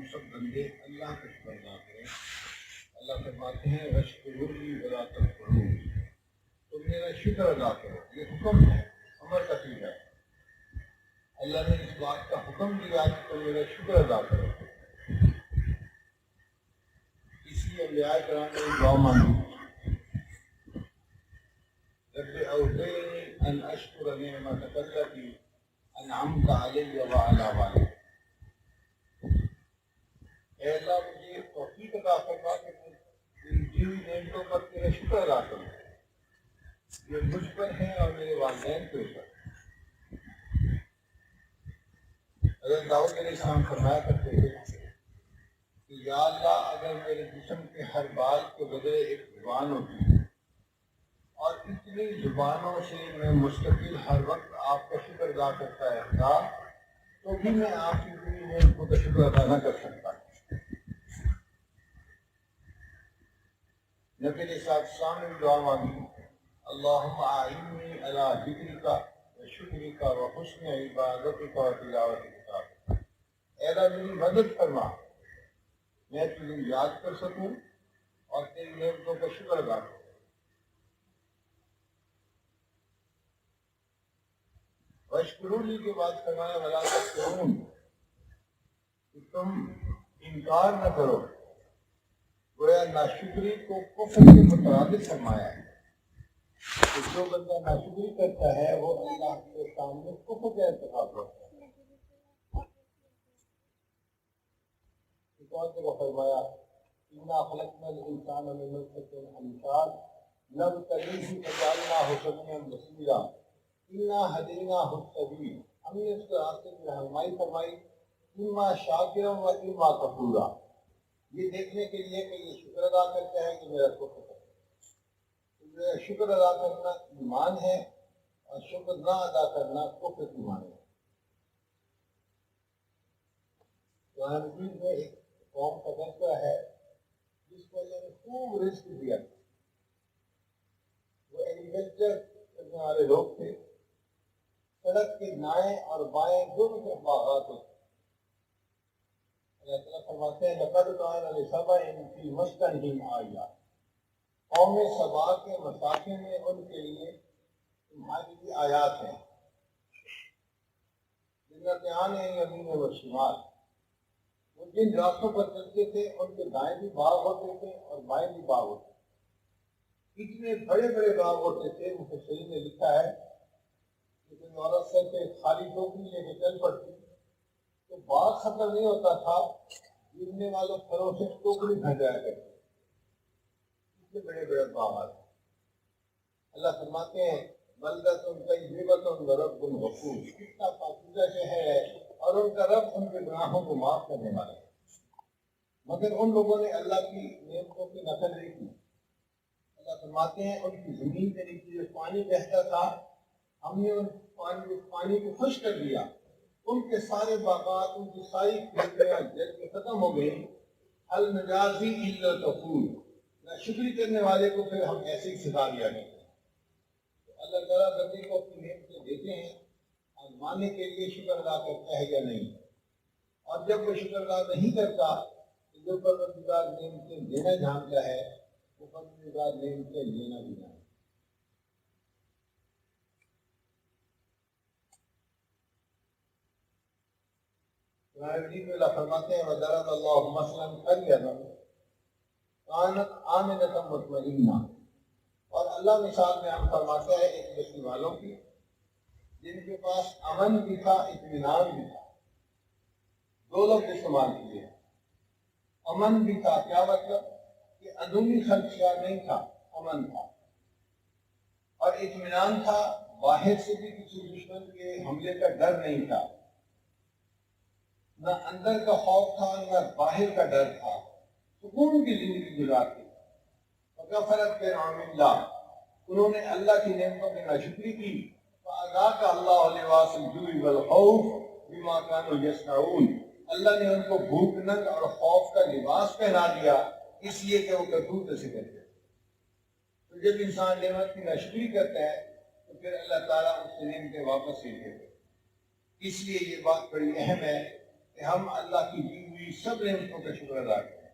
ہم سب بندے اللہ کا شکر ادا کریں۔ اللہ فرماتے ہیں وَاشْكُرُونِي وَلَا تَكْفُرُونِ، تم میرا شکر ادا کرو، یہ حکم ہے، امر کا چیز ہے۔ اللہ نے اس بات کا حکم دیا کہ تم میرا شکر ادا کرو، اس لیے انبیاء کرام نے دعا مانگی، رب اوزعنی ان اشکر نعمتک التی انعمت علی وعلی والدی، اے اللہ مجھے توفیق عطا فرما کہ میں تیری دی ہوئی نعمتوں پر تیرا شکر ادا کروں، یہ مجھ پر ہیں اور میرے والدین کے اوپر۔ حضرت داؤد علیہ السلام فرمایا کرتے تھے کہ یا اللہ اگر میرے جسم کے ہر بال کے بدلے ایک زبان ہوتی اور اتنی زبانوں سے میں مستقل ہر وقت آپ کا شکر ادا کرتا رہتا تو بھی میں آپ کی دی ہوئی نعمتوں کا شکر ادا نہ کر سکتا۔ نبی علیہ السلام نے دعا مانگی، اللہم اعنی علی ذکرک وشکرک وحسن عبادتک وتلاوت کتابک، اے اللہ میری مدد فرما، میں تجھے یاد کر سکوں اور تیری نعمتوں کا شکر ادا کروں۔ وَاشْكُرُونِي کے بعد فرمایا وَلَا تَكْفُرُونِ، کہ تم انکار نہ کرو، گویا ناشکری کو کفر کے مترادف فرمایا ہے کہ جو بندہ ناشکری کرتا ہے وہ اللہ کے سامنے کفر کا ارتکاب کرتا ہے۔ ایک اور جگہ فرمایا اِنَّا خَلَقْنَا الْإِنسَانَ مِن نُطْفَةٍ أَمْشَاجٍ نَبْتَلِيهِ فَجَعَلْنَاهُ سَمِيعًا بَصِيرًا اِنَّا هَدَيْنَاهُ السَّبِيلَ، ہم نے اس کے راستے کی رہنمائی فرمائی، اِمَّا شَاكِرًا وَإِمَّا كَفُورًا، یہ دیکھنے کے لیے کہ یہ شکر ادا کرتا ہے کہ میرا کفر کرتا ہے۔ شکر ادا کرنا ایمان ہے اور شکر نہ ادا کرنا کفر کی معنی ہے۔ قرآن مجید میں ایک قوم کا تذکرہ ہے جس کو اللہ نے خوب رزق دیا تھا، وہ ایگریکلچر کرنے والے لوگ تھے، سڑک کے دائیں اور بائیں دونوں طرف باغات ہوتے۔ اللہ تعالیٰ فرماتے ہیں لَقَدْ كَانَ لِسَبَإٍ فِي مَسْكَنِهِمْ آیَاتٌ، قوم سبا کے مساکن میں ان کے لیے تمہارے لیے آیات ہیں، جنتان یمین و شمال، وہ جن راستوں پر چلتے تھے ان کے دائیں بھی باغ ہوتے تھے اور بائیں بھی باغ ہوتے تھے، اتنے بڑے بڑے باغ ہوتے تھے۔ مفسرین نے لکھا ہے کہ کوئی عورت سر پہ خالی ٹوکری لے کے چل پڑتی تو باغ ختم نہیں ہوتا تھا، گرنے والوں پھلوں سے ٹوکری بھر جایا کرتی، اتنے بڑے بڑے باغات۔ اللہ فرماتے ہیں بلدۃ طیبۃ ورب غفور، کتنا پاکیزہ شہر ہے اور ان کا رب ان کے گناہوں کو معاف کرنے والا ہے۔ مگر ان لوگوں نے اللہ کی نعمتوں کی نقل نہیں کی۔ اللہ فرماتے ہیں ان کی زمین کے نیچے جو پانی بہتا تھا ہم نے ان پانی کو خشک کر دیا، ان کے سارے باغات، ان کی ساری کھیتیاں جل کے ختم ہو گئی۔ هل نجازی الا الکفور، ناشکری کرنے والے کو پھر ہم ایسے ہی سزا دیا کرتے ہیں۔ تو اللہ تعالیٰ بندے کو اپنی نعمتیں دیتے ہیں اور ماننے کے لیے شکر ادا کرتا ہے یا نہیں، اور جب وہ شکر ادا نہیں کرتا تو جو پروردگار نعمتیں دینا جانتا ہے وہ پروردگار نعمتیں لینا بھی جانتا ہے۔ قرآن مجید میں اللہ فرماتے ہیں وَضَرَبَ اللَّهُ مَثَلًا قَرْيَةً كَانَتْ آمِنَةً مُطْمَئِنَّةً، اور اللہ مثال بیان فرماتا ہے ایک بستی والوں کی جن کے پاس امن بھی تھا، اطمینان بھی تھا۔ دو لفظ استعمال کیے، امن بھی تھا، کیا مطلب کہ اندرونی خدشہ نہیں تھا، امن تھا، اور اطمینان تھا، باہر سے بھی کسی دشمن کے حملے کا ڈر نہیں تھا، نہ اندر کا خوف تھا نہ باہر کا ڈر تھا، سکون کی زندگی گزارتے۔ فَكَفَرَتْ بِنِعْمِ اللَّهِ، انہوں نے اللہ کی نعمتوں کی ناشکری کی، فَأَذَاقَ اللَّهُ لِبَاسَ الْجُوعِ وَالْخَوْفِ بِمَا كَانُوا يَصْنَعُونَ، اللہ نے ان کو بھوک ننگ اور خوف کا لباس پہنا دیا اس لیے کہ وہ کرتوت سے کرتے تھے۔ تو جب انسان نعمت کی ناشکری کرتا ہے تو پھر اللہ تعالیٰ اس سے نعمتیں واپس لے لیتے ہیں۔ اس لیے یہ بات بڑی اہم ہے کہ ہم اللہ کی دی ہوئی ہوئی سب نعمتوں کا شکر ادا کریں۔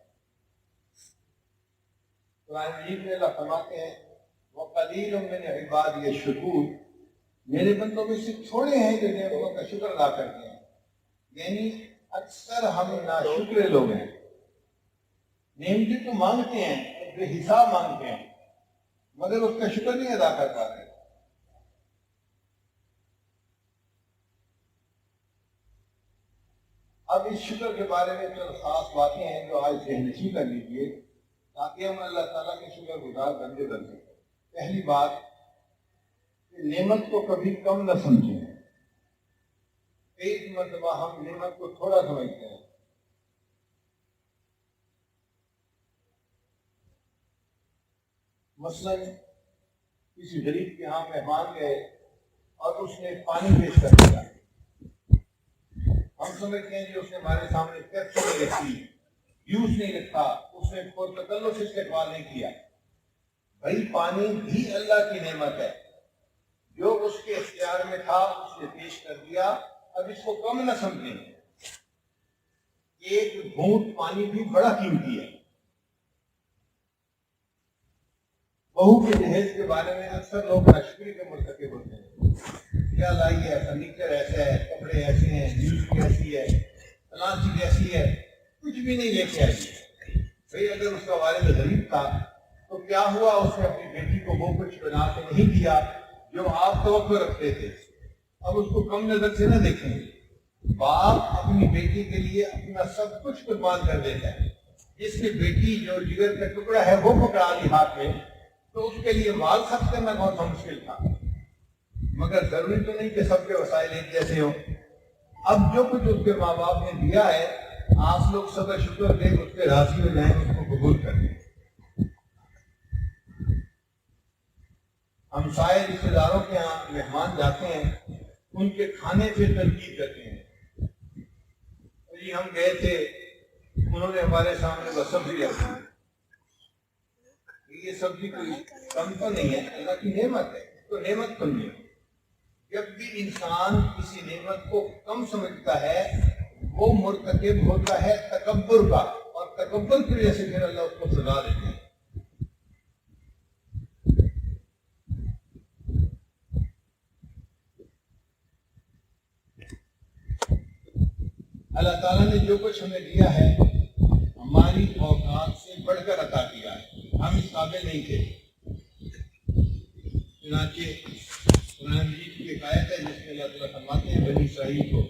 قرآن مجید میں اللہ فرماتے ہیں وَقَلِيلٌ مِّنْ عِبَادِيَ الشُّكُورُ، میرے بندوں میں سے تھوڑے ہیں جو نعمتوں کا شکر ادا کرتے ہیں، یعنی اکثر ہم ناشکر لوگ ہیں، نعمتیں تو مانگتے ہیں، بے حساب مانگتے ہیں، مگر اس کا شکر نہیں ادا کر پاتے۔ اب اس شکر کے بارے میں چند خاص باتیں ہیں جو آج ذہن نشین کر لیجیے تاکہ ہم اللہ تعالیٰ کے شکر گزار بندے بن سکیں۔ پہلی بات کہ نعمت کو کبھی کم نہ سمجھیں۔ ایک مرتبہ ہم نعمت کو تھوڑا سمجھتے ہیں۔ مثلا کسی غریب کے ہاں مہمان گئے اور اس نے پانی پیش کر دیا، ہم سمجھتے ہیں کہ اس نے ہمارے سامنے پیپسی نہیں رکھی، جوس نہیں رکھا، اس نے کوئی تکلف سے استقبال نہیں کیا۔ بھائی پانی بھی اللہ کی نعمت ہے، جو اس کے اختیار میں تھا اس نے پیش کر دیا۔ اب اس کو کم نہ سمجھیں، ایک گھونٹ پانی بھی بڑا قیمتی ہے۔ بہو کے جہیز کے بارے میں اکثر لوگ ناشکری کے مرتکب ہوتے ہیں، کیا لائی ہے، فرنیچر ایسا ہے، کپڑے ایسے ہیں، میوزک ایسی ہے، فلاں چیز ایسی ہے، کچھ بھی نہیں لے کے آئی ہے۔ بھائی اگر اس کا والد غریب تھا تو کیا ہوا، اس نے اپنی بیٹی کو وہ کچھ بنا کے نہیں دیا جو آپ توقع رکھتے تھے۔ اب اس کو کم نظر سے نہ دیکھیں۔ باپ اپنی بیٹی کے لیے اپنا سب کچھ قربان کر دیتا ہے۔ جس کی بیٹی جو جگر کا ٹکڑا ہے وہ پکڑا لی ہاتھ میں تو اس کے لیے مال خرچ کرنا بہت مشکل تھا، مگر ضروری تو نہیں کہ سب کے وسائل ایک جیسے ہوں۔ اب جو کچھ اس کے ماں باپ نے دیا ہے آپ لوگ صبر شکر دیں، اس کے راضی ہو جائیں، اس کو قبول کر دیں۔ ہم سائے رشتے داروں کے ہاں مہمان جاتے ہیں، ان کے کھانے پہ تنقید کرتے ہیں۔ جی ہم گئے تھے، انہوں نے ہمارے سامنے بس سبزی رکھی، یہ سبزی کوئی کم تو نہیں ہے، اللہ کی نعمت ہے، تو نعمت سمجھے۔ جب بھی انسان کسی نعمت کو کم سمجھتا ہے وہ مرتکب ہوتا ہے تکبر کا، اور تکبر کی وجہ سے پھر اللہ اس کو سزا دیتے ہیں۔ اللہ تعالیٰ نے جو کچھ ہمیں دیا ہے ہماری اوقات سے بڑھ کر عطا کیا ہے، ہم اس قابل نہیں تھے۔ چنانچہ قرآن مجید کی ایک آیت ہے جس میں اللہ تعالیٰ فرماتے ہیں بنی اسرائیل کو،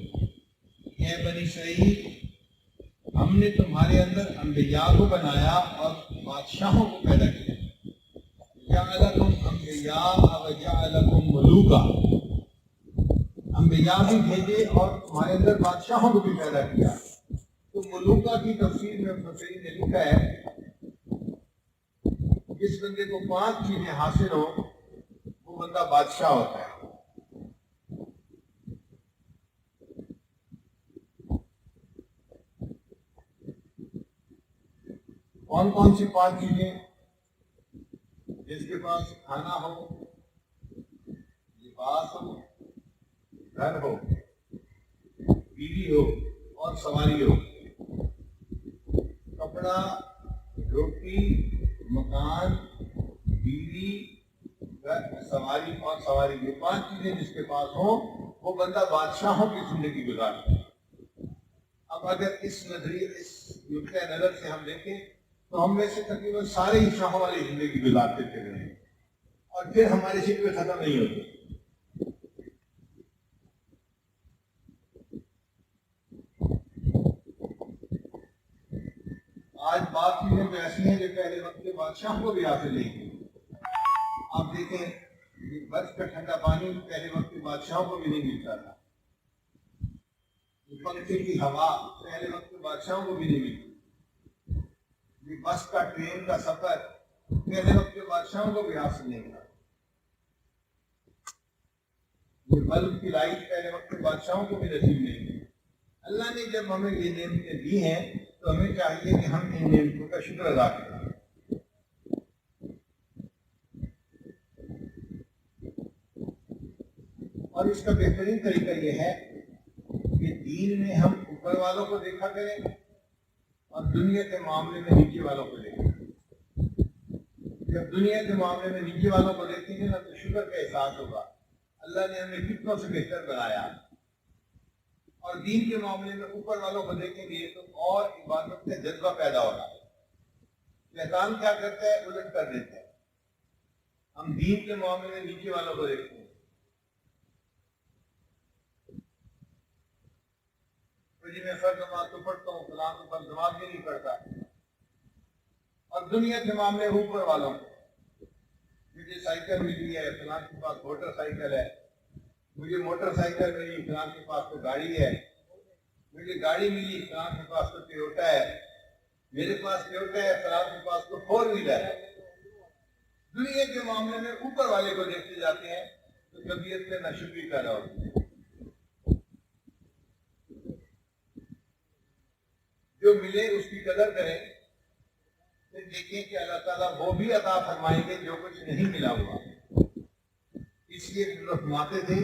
اے بنی اسرائیل ہم نے تمہارے اندر انبیاء کو بنایا اور بادشاہوں کو پیدا کیا، جعلکم انبیاء وجعلکم ملوکا، انبیاء بھی بھیجے اور تمہارے اندر بادشاہوں کو بھی پیدا کیا۔ تو ملوکا کی تفسیر میں مفسرین نے لکھا ہے جس بندے کو 5 چیزیں حاصل ہو وہ بندہ بادشاہ ہوتا ہے۔ کون کون سی 5 چیزیں؟ جس کے پاس کھانا ہو، لباس ہو، گھر ہو، بیوی ہو اور سواری ہو۔ کپڑا، روٹی، مکان، بیوی، سواری اور سواری، یہ 5 چیزیں جس کے پاس ہوں وہ بندہ بادشاہوں کی زندگی گزارتا ہے۔ اب اگر اس نظریے، اس نقطۂ نظر سے ہم دیکھیں تو ہم میں سے تقریباً سارے ہی شاہوں والی زندگی گزارتے چلے ہیں، اور پھر ہماری شکوے ختم نہیں ہوتی۔ آج بات چیزیں تو ایسی ہیں جو پہلے وقت کے بادشاہوں کو بھی حاصل نہیں تھی۔ آپ دیکھیں برف کا ٹھنڈا پانی پہلے وقت کے بادشاہوں کو بھی نہیں ملتا تھا، پنکھے کی ہوا پہلے وقت کے بادشاہوں کو بھی نہیں ملتی، بس کا ٹرین کا سفر پہلے وقت کے بادشاہوں کو بھی حاصل نہیں تھا، یہ بلب کی لائٹ پہلے وقت کے بادشاہوں کو بھی نصیب نہیں تھی۔ اللہ نے جب ہمیں یہ نعمتیں دی ہیں تو ہمیں چاہیے کہ ہم ان نعمتوں کا شکر ادا کریں۔ اور اس کا بہترین طریقہ یہ ہے کہ دین میں ہم اوپر والوں کو دیکھا کریں اور دنیا کے معاملے میں نیچے والوں کو دیکھیں گے۔ جب دنیا کے معاملے میں نیچے والوں کو دیکھیں گے نا تو شکر کا احساس ہوگا، اللہ نے ہمیں کتنوں سے بہتر بنایا۔ اور دین کے معاملے میں اوپر والوں کو دیکھیں گے تو اور عبادت کا جذبہ پیدا ہوگا۔ شیطان کیا کرتا ہے؟ الٹ کر دیتا ہے۔ ہم دین کے معاملے میں نیچے والوں کو دیکھتے ہیں، جی میں فرض نماز تو پڑھتا ہوں، فلاں تو فرض نماز بھی نہیں پڑھتا۔ اور دنیا کے معاملے اوپر والوں کو، مجھے سائیکل ملی ہے، فلاں کے پاس موٹر سائیکل ہے، مجھے موٹر سائیکل ملی، فلاں کے پاس تو گاڑی ہے، مجھے گاڑی ملی، فلاں کے پاس تو ٹویوٹا ہے، میرے پاس ٹویوٹا ہے، فلاں کے پاس تو 4 ویلر ہے۔ دنیا کے معاملے میں اوپر والے کو دیکھتے جاتے ہیں تو طبیعت میں ناشکری پیدا ہوتی ہے۔ جو ملے اس کی قدر کریں، پھر دیکھیں کہ اللہ تعالیٰ وہ بھی عطا فرمائیں گے جو کچھ نہیں ملا ہوا۔ اس لیے فرماتے تھے،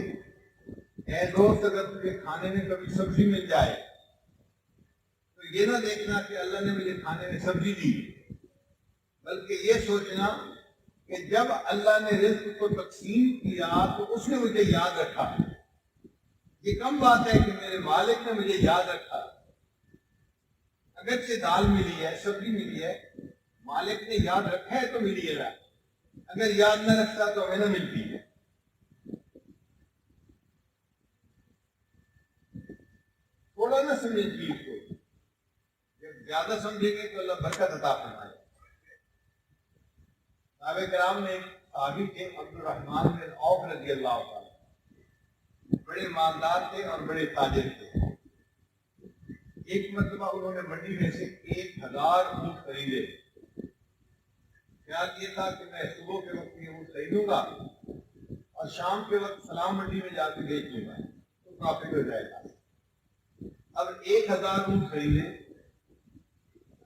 اے دوست اگر تجھے کھانے میں کبھی سبزی مل جائے تو یہ نہ دیکھنا کہ اللہ نے مجھے کھانے میں سبزی دی، بلکہ یہ سوچنا کہ جب اللہ نے رزق کو تقسیم کیا تو اس نے مجھے یاد رکھا۔ یہ کم بات ہے کہ میرے مالک نے مجھے یاد رکھا۔ اگرچہ دال ملی ہے، سبزی ملی ہے، مالک نے یاد رکھا ہے تو ملی ہے، اگر یاد نہ رکھتا تو ہمیں نہ ملتی ہے۔ تھوڑا نہ سمجھیں چیز کو، جب زیادہ سمجھیں گے تو اللہ برکت عطا فرمائے۔ صحابہ کرام میں صحابی تھے عبد الرحمن بن عوف رضی اللہ عنہ، بڑے مالدار تھے اور بڑے تاجر تھے۔ ایک مرتبہ انہوں نے منڈی میں سے 1000 اونٹ خریدے۔ خیال یہ تھا کہ میں صبح کے وقت یہ اونٹ خریدوں گا اور شام کے وقت سلام منڈی میں جا کے بیچ لوں گا تو پروفٹ ہو جائے گا۔ اب 1000 اونٹ خریدے،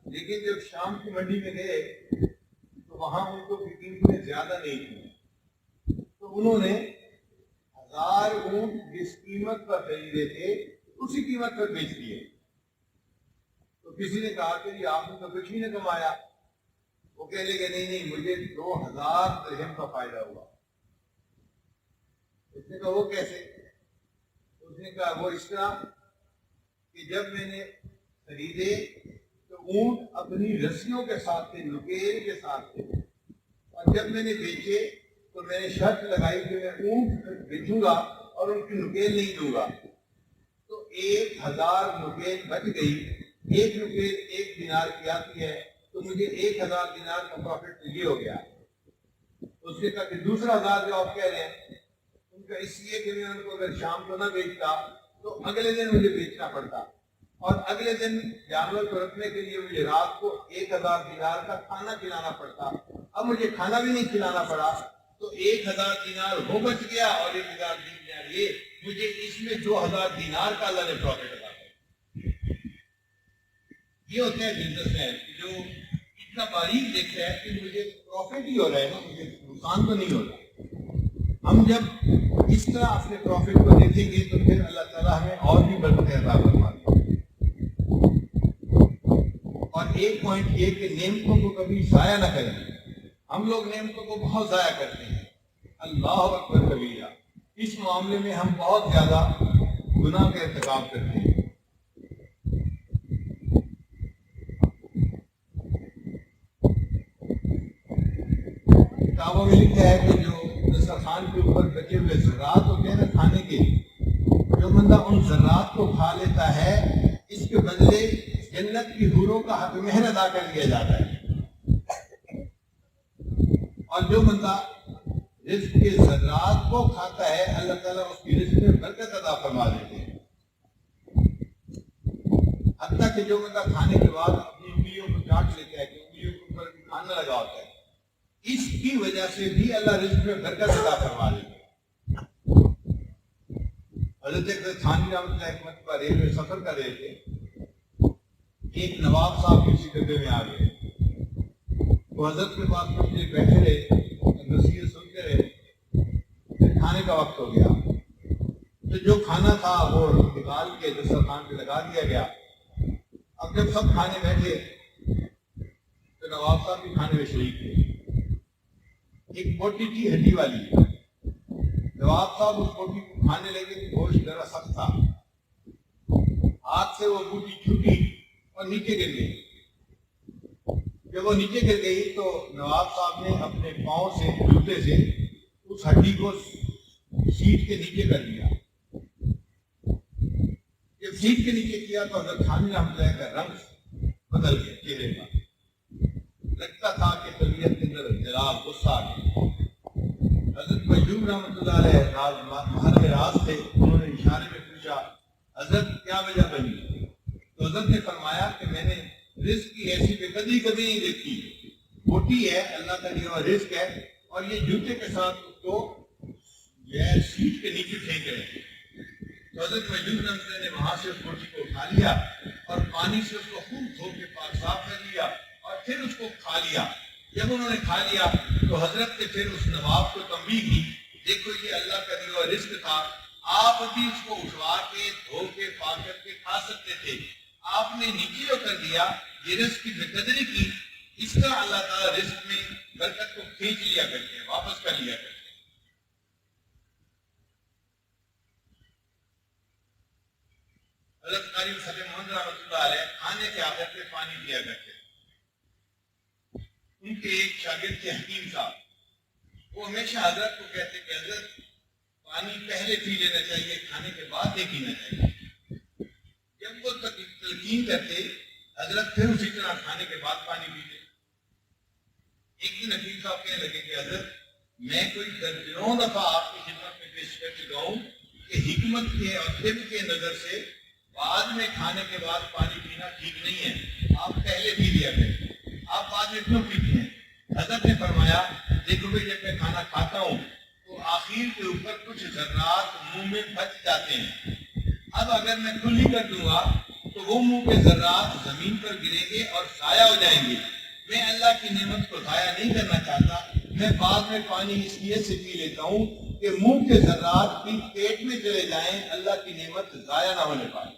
لیکن جب شام کی منڈی میں گئے تو وہاں اونٹوں کی قیمتیں زیادہ نہیں تھیں، تو انہوں نے 1000 اونٹ جس قیمت پر خریدے تھے اسی قیمت پر بیچ دیے۔ تو کسی نے کہا کہ یہ آپ نے تو کچھ بھی نہ کمایا۔ وہ کہہ لے کہ نہیں مجھے 2000 درہم کا فائدہ ہوا۔ اس نے کہا وہ کیسے؟ اس نے کہا وہ اس طرح کہ جب میں نے خریدے تو اونٹ اپنی رسیوں کے ساتھ تھے، نکیل کے ساتھ تھے، اور جب میں نے بیچے تو میں نے شرط لگائی کہ میں اونٹ بیچوں گا اور ان کی نکیل نہیں دوں گا۔ تو 1000 نکیل بچ گئی، ایک نکیل 1 دینار کی آتی ہے، تو مجھے 1000 دینار کا پروفٹ یہ ہو گیا۔ اس نے کہا کہ دوسرا 1000 جو آپ کہہ رہے ہیں ان کا اس لیے کہ میں ان کو اگر شام کو نہ بیچتا تو اگلے دن مجھے بیچنا پڑتا، اور اگلے دن جانور کو رکھنے کے لیے مجھے رات کو 1000 دینار کا کھانا کھلانا پڑتا۔ اب مجھے کھانا بھی نہیں کھلانا پڑا تو 1000 دینار وہ بچ گیا، اور 1000 دینار یہ، مجھے اس میں 2000 دینار کا اللہ نے پروفٹ عطا کیا۔ یہ ہوتا ہے بزنس مین جو اتنا باریک دیکھتا ہے کہ مجھے پروفٹ ہی ہو رہا ہے نا، مجھے نقصان تو نہیں ہو رہا۔ ہم جب اس طرح اپنے پروفٹ کو دیکھیں گے تو پھر اللہ تعالیٰ ہمیں اور بھی برکتیں عطا فرمائے۔ اور ایک پوائنٹ یہ کہ نعمتوں کو کبھی ضائع نہ کریں۔ ہم لوگ نعمتوں کو بہت ضائع کرتے ہیں، اللہ اکبر کبیرہ، اس معاملے میں ہم بہت زیادہ گناہ کا ارتکاب کرتے ہیں۔ کتابوں میں لکھا ہے کہ جو دسترخوان کے اوپر بچے ہوئے ذرات ہوتے ہیں نا کھانے کے، جو بندہ ان ذرات کو کھا لیتا ہے اس کے بدلے جنت کی حوروں کا حق مہر ادا کر دیا جاتا ہے، اور جو بندہ رزق کے ذرات کو کھاتا ہے اللہ تعالیٰ اس کی رزق میں برکت عطا فرما دیتے ہیں۔ حتیٰ کہ جو بندہ کھانے کے بعد اپنی انگلیوں کو چاٹ لیتا ہے کہ انگلیوں کے اوپر بھی کھانا لگا ہوتا ہے، اس کی وجہ سے بھی اللہ رزق میں برکت عطا فرما دیتے ہیں۔ حضرت تھانوی رحمۃ اللہ ایک مرتبہ ریلوے سفر کر رہے تھے، ایک نواب صاحب کسی ڈبے میں آ گئے، وہ حضرت کے پاس کچھ دیر بیٹھے رہے، نصیحت سنتے رہے، پھر کھانے کا وقت ہو گیا تو جو کھانا تھا وہ نکال کے دسترخوان پہ لگا دیا گیا۔ اب جب سب کھانے بیٹھے تو نواب صاحب بھی کھانے میں شریک تھے۔ ایک بوٹی تھی ہڈی والی، نواب صاحب اس بوٹی کو کھانے لگے، گوشت ذرا سخت تھا، ہاتھ سے وہ بوٹی چھوٹی اور نیچے گر گئی۔ جب وہ نیچے گر گئی تو نواب صاحب نے اپنے پاؤں سے، جوتے سے اس ہڈی کو سیٹ کے نیچے کر دیا۔ جب سیٹ کے نیچے کیا تو حضرت تھانوی رحمۃ اللہ کا رنگ بدل گیا چہرے کا، لگتا تھا کہ طبیعت کے اندر جلال، غصہ آ گیا۔ حضرت مجذوب رحمۃ اللہ علیہ محل راز تھے، انہوں نے اشارے میں پوچھا حضرت کیا وجہ بنی؟ تو حضرت نے فرمایا کہ میں نے رزق کی ایسی بے قدری کبھی نہیں دیکھی، بوٹی ہے، اللہ کا دیا ہوا رزق ہے، اور یہ جوتے کے ساتھ اس کو سیٹ کے نیچے پھینک رہے ہیں۔ تو حضرت مجذوب رحمۃ اللہ نے وہاں سے اس بوٹی کو اٹھا لیا اور پانی سے اس کو خوب دھو کے پاک صاف کر لیا اور پھر اس کو کھا لیا۔ جب انہوں نے کھا لیا تو حضرت نے پھر اس نواب کو تنبیہ کی، دیکھو یہ اللہ کا دیا ہوا رزق تھا، آپ بھی اس کو اٹھوا کے دھو کے پاک کر کے کھا سکتے تھے، آپ نے نیچے کر دیا، یہ رزق کی بے قدری کی۔ اس طرح اللہ تعالیٰ رزق میں برکت کو کھینچ لیا کرتے ہیں، واپس کر لیا کرتے ہیں۔ حضرت قاری صاحب محمد رحمۃ اللہ علیہ کھانے کے آخر پہ پانی پیا کرتے ہیں۔ ان کے ایک شاگرد تھے حکیم صاحب، وہ ہمیشہ حضرت کو کہتے کہ حضرت پانی پہلے پی لینا چاہیے، کھانے کے بعد نہیں پینا چاہیے۔ جب وہ تلقین کرتے حضرت پھر اسی طرح کھانے کے بعد پانی پیتے۔ ایک دن حکیم صاحب کہنے لگے کہ حضرت میں کوئی درجنوں دفعہ آپ کی خدمت میں پیش کر چکا ہوں کہ حکمت کے اور طب کے نظر سے بعد میں کھانے کے بعد پانی پینا ٹھیک نہیں ہے، آپ پہلے پی لیا کریں، آپ بعد میں کیوں پیتے ہیں؟ حضرت نے فرمایا دیکھو بھائی جب میں کھانا کھاتا ہوں تو آخر کے اوپر کچھ ذرات منہ میں بچ جاتے ہیں، اب اگر میں کھلی کر دوں گا تو وہ منہ کے ذرات زمین پر گریں گے اور ضائع ہو جائیں گے۔ میں اللہ کی نعمت کو ضائع نہیں کرنا چاہتا، میں بعد میں پانی اس لیے سے پی لیتا ہوں کہ منہ کے ذرات بھی پیٹ میں چلے جائیں، اللہ کی نعمت ضائع نہ ہونے پائے۔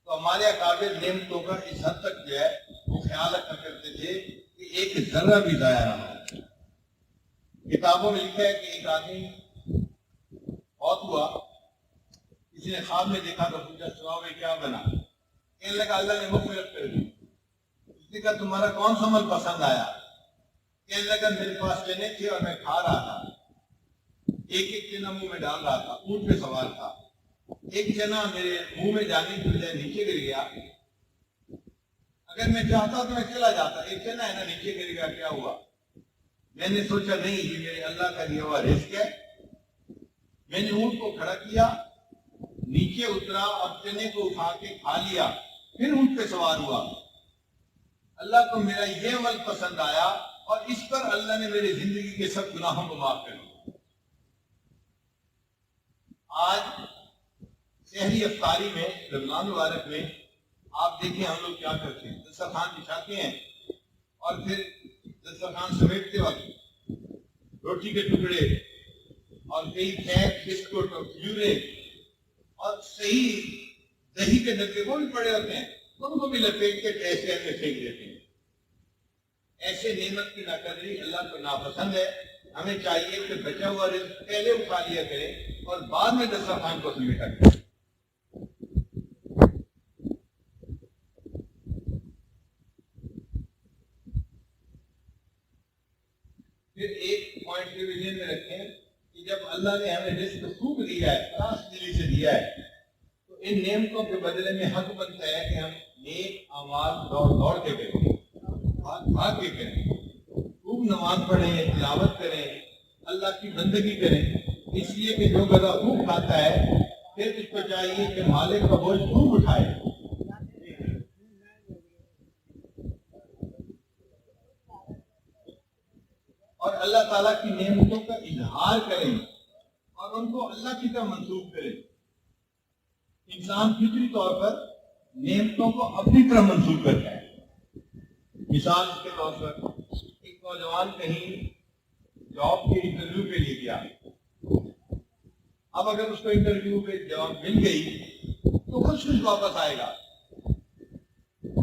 تو ہمارے اکابر نعمتوں کا اس حد تک جو ہے وہ خیال رکھا کرتے تھے کہ ایک ذرہ بھی ضائع نہ ہو۔ کتابوں میں لکھا ہے کہ ایک آدمی بہت ہوا، کسی نے خواب میں دیکھا تو پوچھا سواب کیا بنا؟ کہنے لگا اللہ نے مغفرت کر دی۔ اس نے کہا تمہارا کون سا عمل پسند آیا؟ کہنے لگا میرے پاس چنے تھے اور میں کھا رہا تھا، ایک ایک چنا منہ میں ڈال رہا تھا، اونٹ پہ سوار تھا، ایک چنا میرے منہ میں جانے کی بجائے نیچے گر گیا، اگر میں چاہتا تو میں چلا جاتا، ایک چنا ہے نا نیچے گر گیا، کیا ہوا؟ میں نے سوچا نہیں یہ میرے اللہ کا دیا ہوا رزق ہے، میں نے اونٹ کو کھڑا کیا، نیچے اترا اور چنے کو اٹھا کے کھا لیا، پھر اونٹ پہ سوار ہوا۔ اللہ کو میرا یہ عمل پسند آیا اور اس پر اللہ نے میری زندگی کے سب گناہوں کو معاف کر دیا۔ آج شہری افطاری میں، رمضان مبارک میں آپ دیکھیں ہم لوگ کیا کرتے ہیں، دسترخوان بچھاتے ہیں اور پھر دسترخوان سمیٹتے وقت روٹی کے ٹکڑے اور کئی کیک، بسکٹ اور کھجورے اور صحیح دہی کے ڈبے وہ بھی پڑے ہوتے ہیں، ان کو بھی لپیٹ کے ایسے میں پھینک دیتے ہیں۔ ایسے نعمت کی ناقدری اللہ کو ناپسند ہے۔ ہمیں چاہیے کہ بچا ہوا رزق پہلے اٹھا لیا کرے اور بعد میں دسترخوان کو سمیٹا کرے۔ پھر ایک پوائنٹ بھی ذہن میں رکھیں کہ جب اللہ نے ہمیں رزق خوب دیا ہے، خلاص دلی سے دیا ہے، تو ان نعمتوں کے بدلے میں حق بنتا ہے کہ ہم نیک اعمال دوڑ کے کریں، بھاگ کے کریں، خوب نماز پڑھیں، تلاوت کریں، اللہ کی بندگی کریں، اس لیے کہ جو گدھا خوب کھاتا ہے پھر اس کو چاہیے کہ مالک کا بوجھ خوب اٹھائے۔ اور اللہ تعالیٰ کی نعمتوں کا اظہار کریں اور ان کو اللہ کی طرف منسوخ کریں۔ انسان فطری طور پر نعمتوں کو اپنی طرف منسوخ کرتا ہے۔ مثال کے طور پر ایک نوجوان کہیں جاب کے انٹرویو کے لیے گیا، اب اگر اس کو انٹرویو پہ جواب مل گئی تو خوش واپس آئے گا،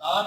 8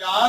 4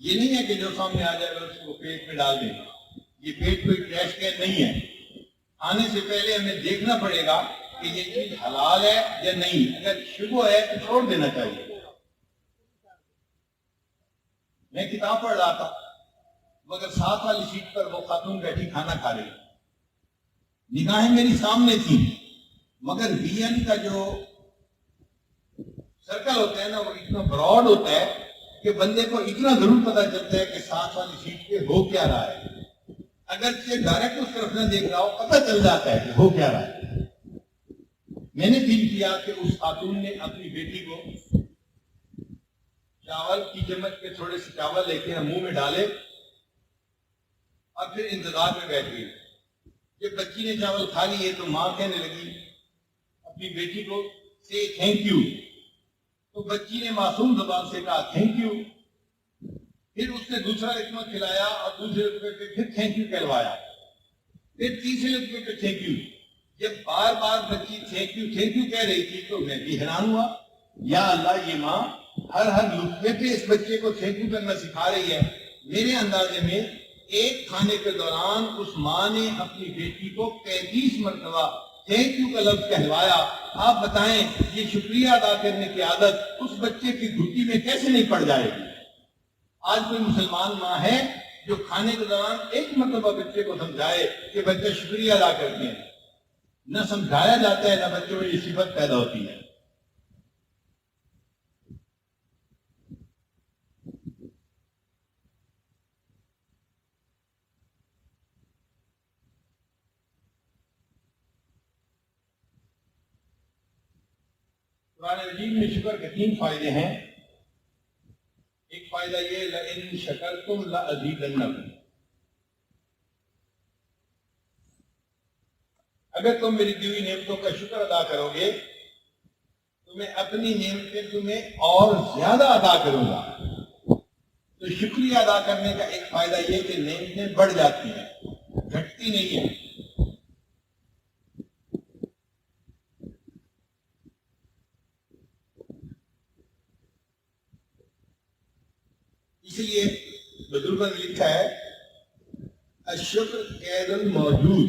یہ نہیں ہے کہ جو سامنے آ جائے اس کو پیٹ میں ڈال دیں. یہ پیٹ کوئی ٹریش کین نہیں ہے. آنے سے پہلے ہمیں دیکھنا پڑے گا کہ یہ چیز حلال ہے یا نہیں. اگر شبہ ہے تو چھوڑ دینا چاہیے. میں کتاب پڑھ رہا تھا مگر ساتھ والی سیٹ پر وہ خاتون بیٹھی کھانا کھا رہی. نگاہیں میری سامنے تھی مگر وین کا جو سرکل ہوتا ہے نا وہ اتنا براڈ ہوتا ہے کہ بندے کو اتنا ضرور پتا چلتا ہے کہ ساتھ والی سیٹ پہ ہو کیا رہا ہے. اگرچہ ڈائریکٹ اس طرف نہ دیکھ رہا ہو پتا چل جاتا ہے کہ ہو کیا رہا ہے. میں نے فیل کیا کہ اس خاتون نے اپنی بیٹی کو چاول کی چمچ پہ تھوڑے سے چاول لے کے منہ میں ڈالے اور پھر انتظار میں بیٹھ گئی. جب بچی نے چاول کھا لیے تو ماں کہنے لگی اپنی بیٹی کو سے تھینک یو. تو بچی نے معصوم زبان سے کہا تھینک یو. پھر اس نے دوسرا لقمہ کھلایا اور دوسرے لقمے پہ پھر تھینک یو کہلوایا. پھر تیسرے لقمے پہ تھینک یو. جب بار بار بچی تھینک یو کہہ رہی تھی تو میں بھی حیران ہوا. یا اللہ یہ ماں ہر لقمے پہ اس بچے کو تھینک یو کرنا سکھا رہی ہے. میرے اندازے میں ایک کھانے کے دوران اس ماں نے اپنی بیٹی کو 35 مرتبہ تھینک یو کا لفظ کہلوایا. آپ بتائیں یہ شکریہ ادا کرنے کی عادت اس بچے کی گھٹی میں کیسے نہیں پڑ جائے گی؟ آج کوئی مسلمان ماں ہے جو کھانے کے دوران ایک مرتبہ بچے کو سمجھائے کہ بچہ شکریہ ادا کرتے ہیں؟ نہ سمجھایا جاتا ہے نہ بچوں میں یہ صفت پیدا ہوتی ہے. قرآن مجید میں شکر کے 3 فائدے ہیں. ایک فائدہ یہ لئن شکرتم لأزیدنکم. اگر تم میری دی ہوئی نعمتوں کا شکر ادا کرو گے تو میں اپنی نعمتیں تمہیں اور زیادہ ادا کروں گا. تو شکریہ ادا کرنے کا ایک فائدہ یہ کہ نعمتیں بڑھ جاتی ہیں, گھٹتی نہیں ہیں. اس لیے بزرگوں نے لکھا ہے الشکر قید الموجود.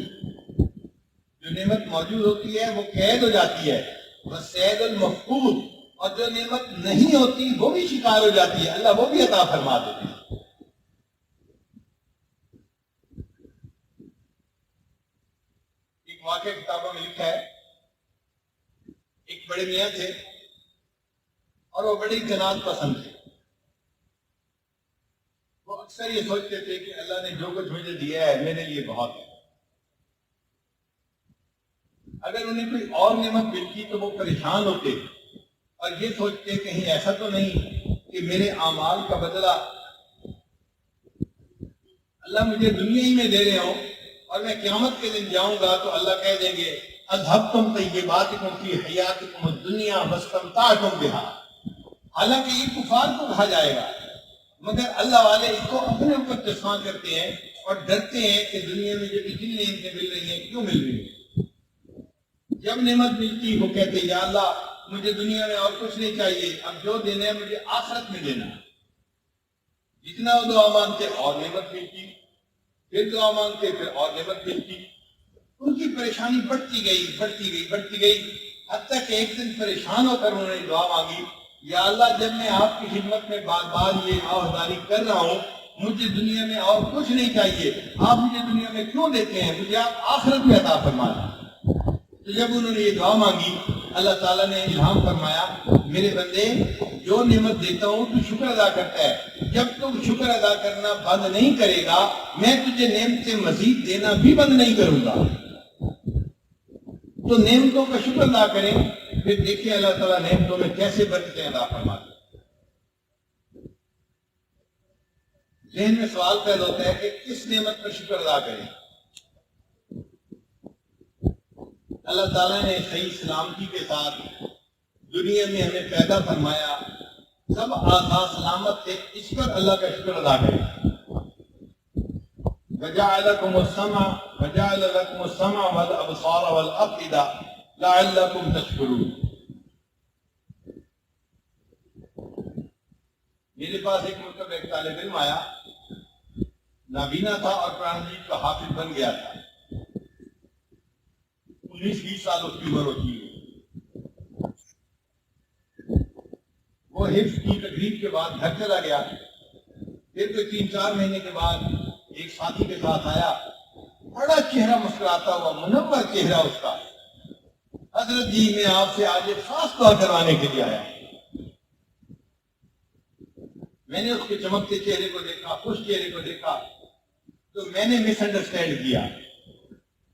جو نعمت موجود ہوتی ہے وہ قید ہو جاتی ہے. وسید المفقود, اور جو نعمت نہیں ہوتی وہ بھی شکار ہو جاتی ہے, اللہ وہ بھی عطا فرما دیتی ہے. ایک واقعہ کتابوں میں لکھا ہے, ایک بڑے میاں تھے اور وہ بڑی جنات پسند تھے. وہ اکثر یہ سوچتے تھے کہ اللہ نے جو کچھ مجھے دیا ہے میرے لیے بہت ہے. اگر انہیں کوئی اور نعمت ملتی تو وہ پریشان ہوتے اور یہ سوچتے کہیں ایسا تو نہیں کہ میرے اعمال کا بدلہ اللہ مجھے دنیا ہی میں دے رہے ہوں اور میں قیامت کے دن جاؤں گا تو اللہ کہہ دیں گے اذھبتم طیباتکم فی حیاتکم الدنیا واستمتعتم بہا. حالانکہ یہ کفار کو کہا جائے گا مگر اللہ والے اس کو اپنے اوپر چشمہ کرتے ہیں اور ڈرتے ہیں کہ دنیا میں جو اتنی نعمتیں مل رہی ہیں کیوں مل رہی ہیں. جب نعمت ملتی وہ کہتے یا اللہ مجھے دنیا میں اور کچھ نہیں چاہیے, اب جو دینا ہے مجھے آخرت میں دینا. جتنا وہ دعا مانگتے اور نعمت ملتی, پھر دعا مانگتے پھر اور نعمت ملتی. ان کی پریشانی بڑھتی گئی حتیٰ کہ ایک دن پریشان ہو کر انہوں نے دعا مانگی یا اللہ جب میں آپ کی خدمت میں بار بار یہ آہداری کر رہا ہوں مجھے دنیا میں اور کچھ نہیں چاہیے, آپ مجھے دنیا میں کیوں دیتے ہیں, مجھے آپ آخرت میں عطا فرمائیں. تو جب انہوں نے یہ دعا مانگی اللہ تعالیٰ نے الہام فرمایا میرے بندے جو نعمت دیتا ہوں تو شکر ادا کرتا ہے. جب تم شکر ادا کرنا بند نہیں کرے گا میں تجھے نعمتیں مزید دینا بھی بند نہیں کروں گا. تو نعمتوں کا شکر ادا کریں, پھر دیکھیں اللہ تعالیٰ نعمتوں میں کیسے برکتیں عطا فرماتے ہیں. ذہن میں سوال پیدا ہوتا ہے کہ کس نعمت پر شکر ادا کریں. اللہ تعالیٰ نے صحیح سلامتی کے ساتھ دنیا میں ہمیں پیدا فرمایا, سب آزاد سلامت تھے, اس پر اللہ کا شکر ادا کریں. وَجَعَلَكُمُ السَّمْعَ وَالْأَبْصَارَ وَالْأَفْئِدَةَ لَعَلَّكُمْ تَشْكُرُونَ. میرے پاس ایک مرتبہ ایک طالب علم آیا، نابینا تھا اور قرآن مجید کا حافظ بن گیا تھا، 19-20 سال اس کی عمر ہوتی ہے۔ وہ حفظ کی تقریب کے بعد گھر چلا گیا، پھر کوئی 3-4 مہینے کے بعد ایک ساتھی کے ساتھ آیا، بڑا چہرہ مسکراتا ہوا، منور چہرہ اس کا، حضرت جی میں آپ سے آج ایک خاص دعا کروانے کے لیے آیا۔ میں نے اس کے چمکتے چہرے کو دیکھا، خوش چہرے کو دیکھا، تو میں نے مس انڈرسٹینڈ کیا۔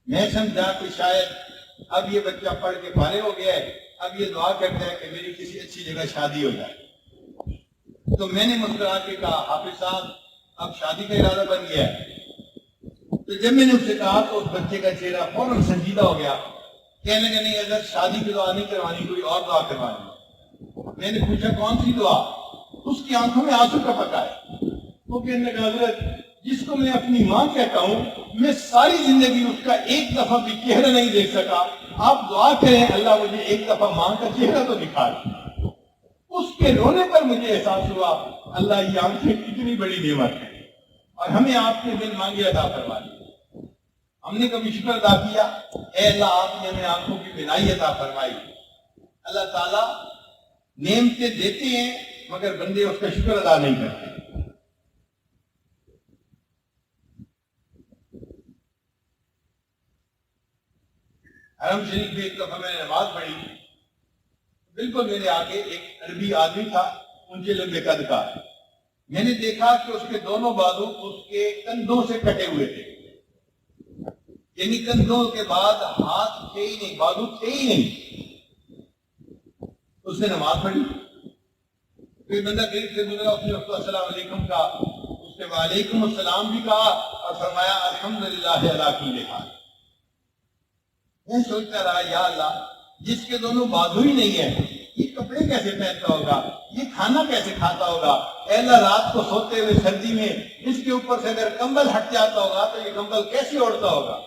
میں سمجھا کہ شاید اب یہ بچہ پڑھ کے فارغ ہو گیا ہے، اب یہ دعا کرتا ہے کہ میری کسی اچھی جگہ شادی ہو جائے۔ تو میں نے مسکرا کے کہا، حافظ صاحب اب شادی کا ارادہ بن گیا ہے۔ تو جب میں نے اس سے کہا تو اس بچے کا چہرہ فوراً سنجیدہ ہو گیا، کہنے لگا نہیں اگر شادی کی دعا نہیں کروانی کوئی اور دعا کروانی۔ میں نے پوچھا کون سی دعا؟ اس کی آنکھوں میں آنسو ٹپک آئے، وہ کہنے لگا حضرت جس کو میں اپنی ماں کہتا ہوں میں ساری زندگی اس کا ایک دفعہ بھی چہرہ نہیں دیکھ سکا، آپ دعا کریں اللہ مجھے ایک دفعہ ماں کا چہرہ تو دکھا دے۔ اس کے رونے پر مجھے احساس ہوا اللہ یہ آنکھیں کتنی بڑی نعمت ہے اور ہمیں آپ کے دل مانگے عطا فرما دی۔ ہم نے کبھی شکر ادا کیا اے اللہ آپ نے ہمیں آنکھوں کی بینائی عطا فرمائی۔ اللہ تعالیٰ نعمتیں دیتے ہیں مگر بندے اس کا شکر ادا نہیں کرتے۔ حرم شریف میں ایک دفعہ میں نے نماز پڑھی، بالکل میرے آگے ایک عربی آدمی تھا، اونچے لمبے قد کا۔ میں نے دیکھا کہ اس کے دونوں بازو اس کے کندھوں سے کٹے ہوئے تھے، یعنی کندھوں کے بعد ہاتھ تھے ہی نہیں، بازو تھے ہی نہیں۔ اس نے نماز پڑھی، کوئی بندہ قریب سے گزرا، اس نے اس کو السلام علیکم کہا، اس نے وعلیکم السلام بھی کہا اور فرمایا الحمدللہ علی کل حال۔ میں سوچتا رہا یا اللہ جس کے دونوں بازو ہی نہیں ہیں یہ کپڑے کیسے پہنتا ہوگا، یہ کھانا کیسے کھاتا ہوگا، اے اللہ رات کو سوتے ہوئے سردی میں اس کے اوپر سے اگر کمبل ہٹ جاتا ہوگا تو یہ کمبل کیسے اوڑھتا ہوگا۔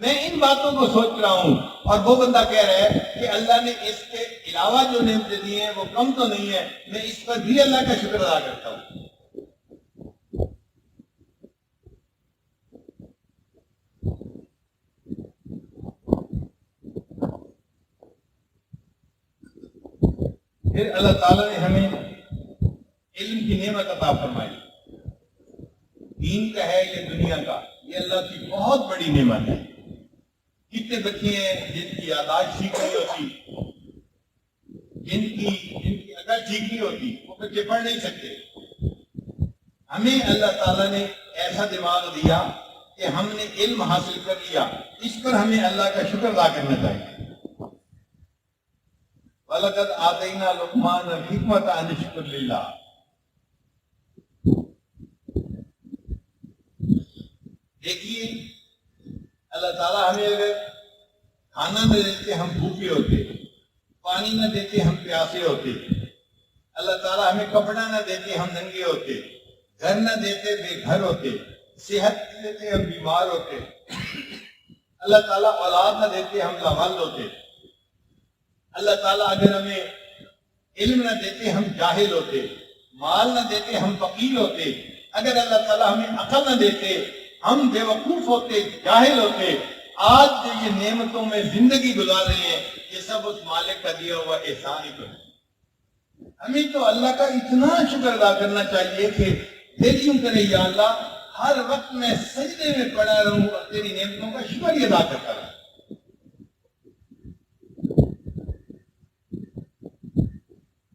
میں ان باتوں کو سوچ رہا ہوں اور وہ بندہ کہہ رہا ہے کہ اللہ نے اس کے علاوہ جو نعمتیں دی ہیں وہ کم تو نہیں ہے، میں اس پر بھی اللہ کا شکر ادا کرتا ہوں۔ پھر اللہ تعالیٰ نے ہمیں علم کی نعمت عطا فرمائی، دین کا ہے یا دنیا کا، یہ اللہ کی بہت بڑی نعمت ہے۔ کتنے بچے ہیں جن کی یادداشت ٹھیک نہیں ہوتی، جن کی عقل ٹھیک نہیں ہوتی، وہ بچے پڑھ نہیں سکتے۔ ہمیں اللہ تعالیٰ نے ایسا دماغ دیا کہ ہم نے علم حاصل کر لیا، اس پر ہمیں اللہ کا شکر ادا کرنا چاہیے۔ وَلَقَدْ آتَيْنَا لُقْمَانَ الْحِكْمَةَ أَنِ اشْكُرْ لِلَّهِ۔ دیکھیے اللہ تعالیٰ ہمیں اگر کھانا نہ دیتے ہم بھوکے ہوتے، پانی نہ دیتے ہم پیاسے ہوتے، اللہ تعالیٰ ہمیں کپڑا نہ دیتے ہم ننگے ہوتے، گھر نہ دیتے بے گھر ہوتے، صحت نہ دیتے ہم بیمار ہوتے، اللہ تعالیٰ اولاد نہ دیتے ہم لاوال ہوتے، اللہ تعالیٰ اگر ہمیں علم نہ دیتے ہم جاہل ہوتے، مال نہ دیتے ہم فقیر ہوتے، اگر اللہ تعالیٰ ہمیں عقل نہ دیتے ہم بے وقوف ہوتے، جاہل ہوتے۔ آج جو یہ نعمتوں میں زندگی گزار رہے ہیں یہ سب اس مالک کا دیا ہوا احسان ہی تو ہے۔ ہمیں تو اللہ کا اتنا شکر ادا کرنا چاہیے کہ دل یوں کرے یا اللہ ہر وقت میں سجدے میں پڑا رہوں اور تیری نعمتوں کا شکر ہی ادا کرتا رہوں۔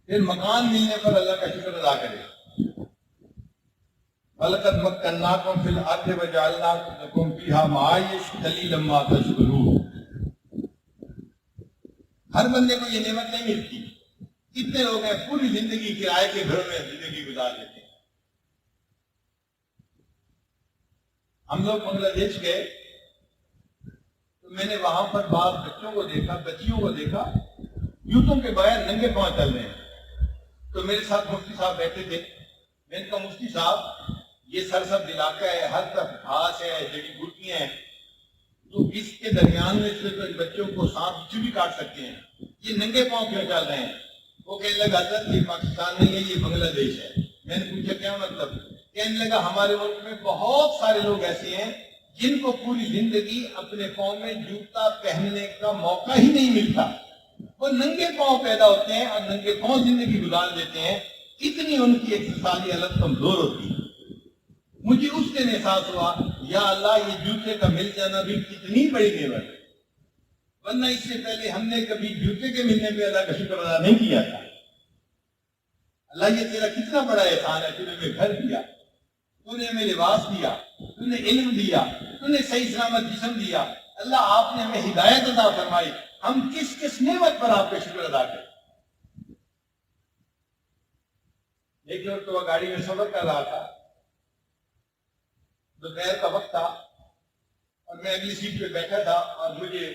پھر مکان ملنے پر اللہ کا شکر ادا کرے۔ وَلَقَدْ مَكَّنَّاكُمْ فِي الْأَرْضِ وَجَعَلْنَا لَكُمْ فِيهَا مَعَايِشَ قَلِيلًا مَا تَشْكُرُونَ۔ ہر بندے کو یہ نعمت نہیں ملتی۔ کتنے لوگ ہیں پوری زندگی کرائے کے گھروں میں زندگی گزار لیتے ہیں۔ ہم لوگ بنگلہ دیش گئے تو میں نے وہاں پر بعض بچوں کو دیکھا، بچیوں کو دیکھا جوتوں کے بغیر ننگے پاؤں چل رہے ہیں۔ تو میرے ساتھ مفتی صاحب بیٹھے تھے، میں نے کہا مفتی صاحب یہ سرسبز علاقہ ہے، ہر طرف گھاس ہے، جڑی بوٹیاں ہیں، تو اس کے درمیان میں سے تو بچوں کو سانپ بچھو بھی کاٹ سکتے ہیں، یہ ننگے پاؤں کیوں چل رہے ہیں؟ وہ کہنے لگا حضرت یہ پاکستان نہیں ہے یہ بنگلہ دیش ہے۔ میں نے پوچھا کیا مطلب؟ کہنے لگا ہمارے ملک میں بہت سارے لوگ ایسے ہیں جن کو پوری زندگی اپنے پاؤں میں جوتا پہننے کا موقع ہی نہیں ملتا، وہ ننگے پاؤں پیدا ہوتے ہیں اور ننگے پاؤں زندگی گزار دیتے ہیں، اتنی ان کی اقتصادی حالت کمزور ہوتی ہے۔ مجھے اس دن احساس ہوا یا اللہ یہ جوتے کا مل جانا بھی کتنی بڑی نعمت ہے، ورنہ اس سے پہلے ہم نے کبھی جوتے کے ملنے پہ اللہ کا شکر ادا نہیں کیا تھا۔ اللہ یہ تیرا کتنا بڑا احسان ہے، تو نے ہمیں گھر دیا، تو نے ہمیں لباس دیا، تو نے علم دیا، تو نے صحیح سلامت جسم دیا، اللہ آپ نے ہمیں ہدایت عطا فرمائی، ہم کس کس نعمت پر آپ کا شکر ادا کریں۔ ایک مرتبہ گاڑی میں سفر کر رہا تھا، دوپہر کا وقت تھا اور میں اگلی سیٹ پہ بیٹھا تھا اور مجھے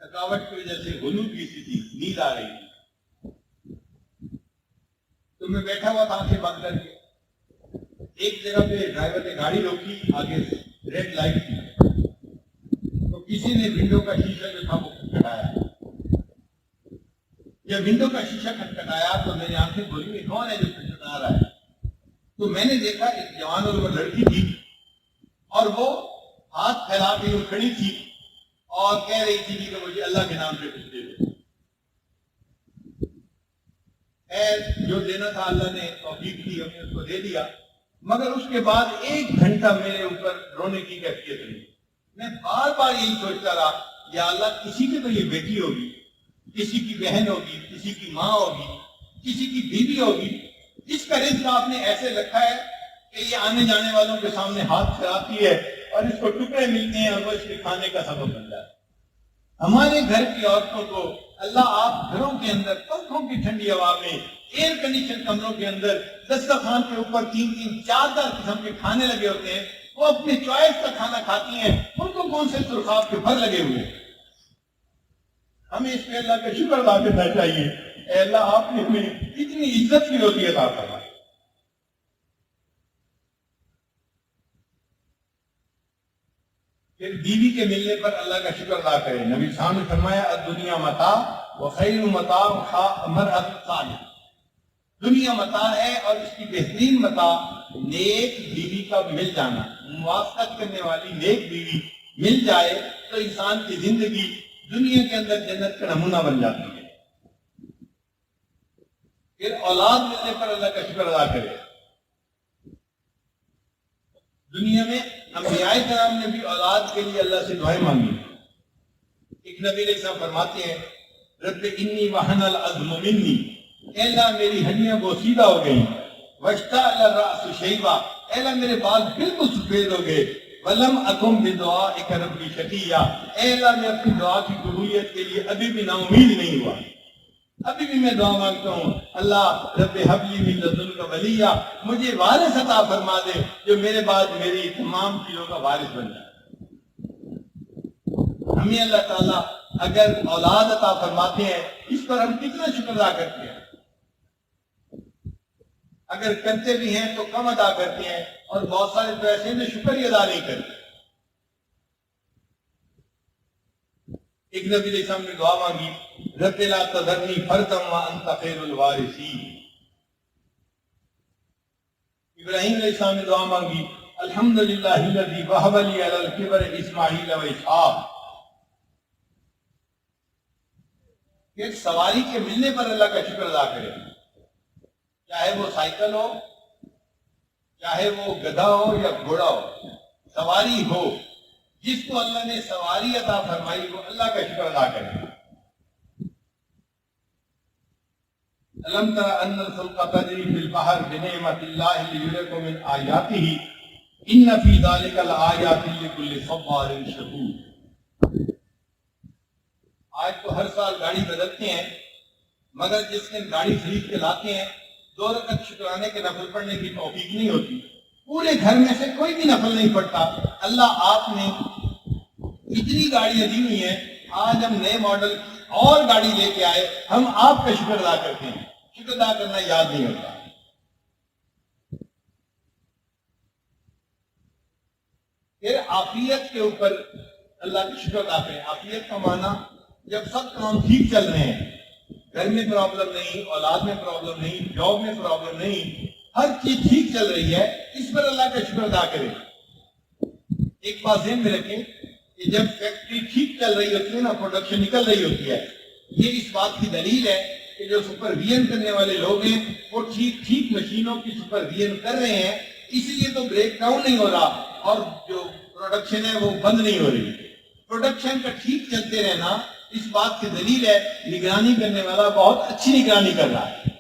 تھکاوٹ کی وجہ سے غنود کی سی تھی، نیند آ رہی تھی، تو میں بیٹھا ہوا تھا آنکھیں بند کر کے۔ ایک جگہ پہ ڈرائیور نے گاڑی روکی، آگے ریڈ لائٹ تھی، تو کسی نے ونڈو کا شیشہ جو تھا وہ کھٹکھٹایا۔ جب ونڈو کا شیشہ کھٹکھٹایا تو میری آنکھیں کھولی کہ کون ہے جو کھٹکھٹا رہا ہے؟ تو میں نے دیکھا ایک جوان اور وہ لڑکی تھی اور وہ ہاتھ پھیلا کے وہ کھڑی تھی اور کہہ رہی تھی کہ مجھے اللہ کے نام سے کچھ دے دو۔ جو دینا تھا اللہ نے توفیق دی، ہم نے اس کو دے دیا، مگر اس کے بعد ایک گھنٹہ میرے اوپر رونے کی کیفیت رہی۔ میں بار بار یہی سوچتا رہا یا اللہ کسی کی تو یہ بیٹی ہوگی، کسی کی بہن ہوگی، کسی کی ماں ہوگی، کسی کی بیوی ہوگی، جس کا رزق آپ نے ایسے رکھا ہے کہ یہ آنے جانے والوں کے سامنے ہاتھ پھیلاتی ہے اور اس کو ٹکڑے ملتے ہیں اور وہ اس کے کھانے کا سبب بن جاتا ہے۔ ہمارے گھر کی عورتوں کو اللہ آپ گھروں کے اندر پنکھوں کی ٹھنڈی ہوا میں، ایئر کنڈیشن کمروں کے اندر دسترخوان کے اوپر 3 4 قسم کے کھانے لگے ہوتے ہیں، وہ اپنے چوائس کا کھانا کھاتی ہیں، ان کو کون سے سرخاب کے پھل لگے ہوئے ہیں۔ ہمیں اس پہ اللہ کا شکر ادا کرنا چاہیے، اے اللہ آپ نے ہمیں اتنی عزت کی روزی عطا فرمائی۔ پھر بیوی کے ملنے پر اللہ کا شکر ادا کرے۔ نبی صاحب نے فرمایا الدنیا متاع وخیر متاع المرأۃ الصالحہ، دنیا متاع ہے اور اس کی بہترین متاع نیک بیوی کا مل جانا، موافقت کرنے والی نیک بیوی مل جائے تو انسان کی زندگی دنیا کے اندر جنت کا نمونہ بن جاتی ہے۔ پھر اولاد ملنے پر اللہ کا شکر ادا کرے۔ دنیا میں انبیاء کرام نے بھی اولاد کے لیے اللہ سے دعائیں مانگی۔ ایک نبی علیہ السلام فرماتے ہیں رب انی وہن العظم منی، اے اللہ میری ہڈیاں بوسیدہ ہو گئیں، واشتعل الرأس شیبا، اے اللہ میرے بال بالکل سفید ہو گئے، ولم اکن بدعائک ربی شقیا، اے اللہ میں اپنی دعا کی قبولیت کے لیے ابھی بھی نا امید نہیں ہوا، ابھی بھی میں دعا مانگتا ہوں اللہ رب حبلی من لدنک ولیہ، مجھے وارث عطا فرما دے جو میرے بعد میری تمام چیزوں کا وارث بن جائے۔ ہمیں اللہ تعالیٰ اگر اولاد عطا فرماتے ہیں اس پر ہم کتنا شکر ادا کرتے ہیں، اگر کرتے بھی ہیں تو کم ادا کرتے ہیں، اور بہت سارے تو ایسے ہیں جو شکر ہی ادا نہیں کرتے۔ ایک نبی علیہ السلام نے دعا مانگی رب لا تذرنی فردا وانت خیر الوارثین۔ ابراہیم علیہ السلام نے دعا مانگی الحمدللہ الذی وہب لی علی الکبر اسماعیل و اسحاق۔ ایک سواری کے ملنے پر اللہ کا شکر ادا کرے، چاہے وہ سائیکل ہو، چاہے وہ گدھا ہو یا گھوڑا ہو، سواری ہو، جس کو اللہ نے سواری عطا فرمائی وہ اللہ کا شکر ادا کرے۔ الم تر ان الفلک تجری فی البحر بنعمت اللہ لیریکم من آیاتہ ان فی ذلک لآیات لکل صبار شکور۔ آج تو ہر سال گاڑی بدلتے ہیں، مگر جس دن گاڑی خرید کے لاتے ہیں 2 رکعت شکرانے کے نفل پڑھنے کی توفیق نہیں ہوتی، پورے گھر میں سے کوئی بھی نفل نہیں پڑتا۔ اللہ آپ نے اتنی گاڑیاں دی ہوئی ہیں، آج ہم نئے ماڈل اور گاڑی لے کے آئے، ہم آپ کا شکر ادا کرتے ہیں، شکر ادا کرنا یاد نہیں ہوتا۔ پھر عافیت کے اوپر اللہ کا شکر ادا کریں۔ عافیت کا معنی جب سب کام ٹھیک چل رہے ہیں، گھر میں پرابلم نہیں، اولاد میں پرابلم نہیں، جاب میں پرابلم نہیں، ہر چیز ٹھیک چل رہی ہے، اس پر اللہ کا شکر ادا کریں۔ ایک بات ذہن میں رکھیں کہ جب فیکٹری ٹھیک چل رہی ہوتی ہے نا، پروڈکشن نکل رہی ہوتی ہے، یہ اس بات کی دلیل ہے کہ جو سپرویژن کرنے والے لوگ ہیں وہ ٹھیک مشینوں کی سپرویژن کر رہے ہیں، اسی لیے تو بریک ڈاؤن نہیں ہو رہا اور جو پروڈکشن ہے وہ بند نہیں ہو رہی۔ پروڈکشن کا ٹھیک چلتے رہنا اس بات کی دلیل ہے نگرانی کرنے والا بہت اچھی نگرانی کر رہا ہے۔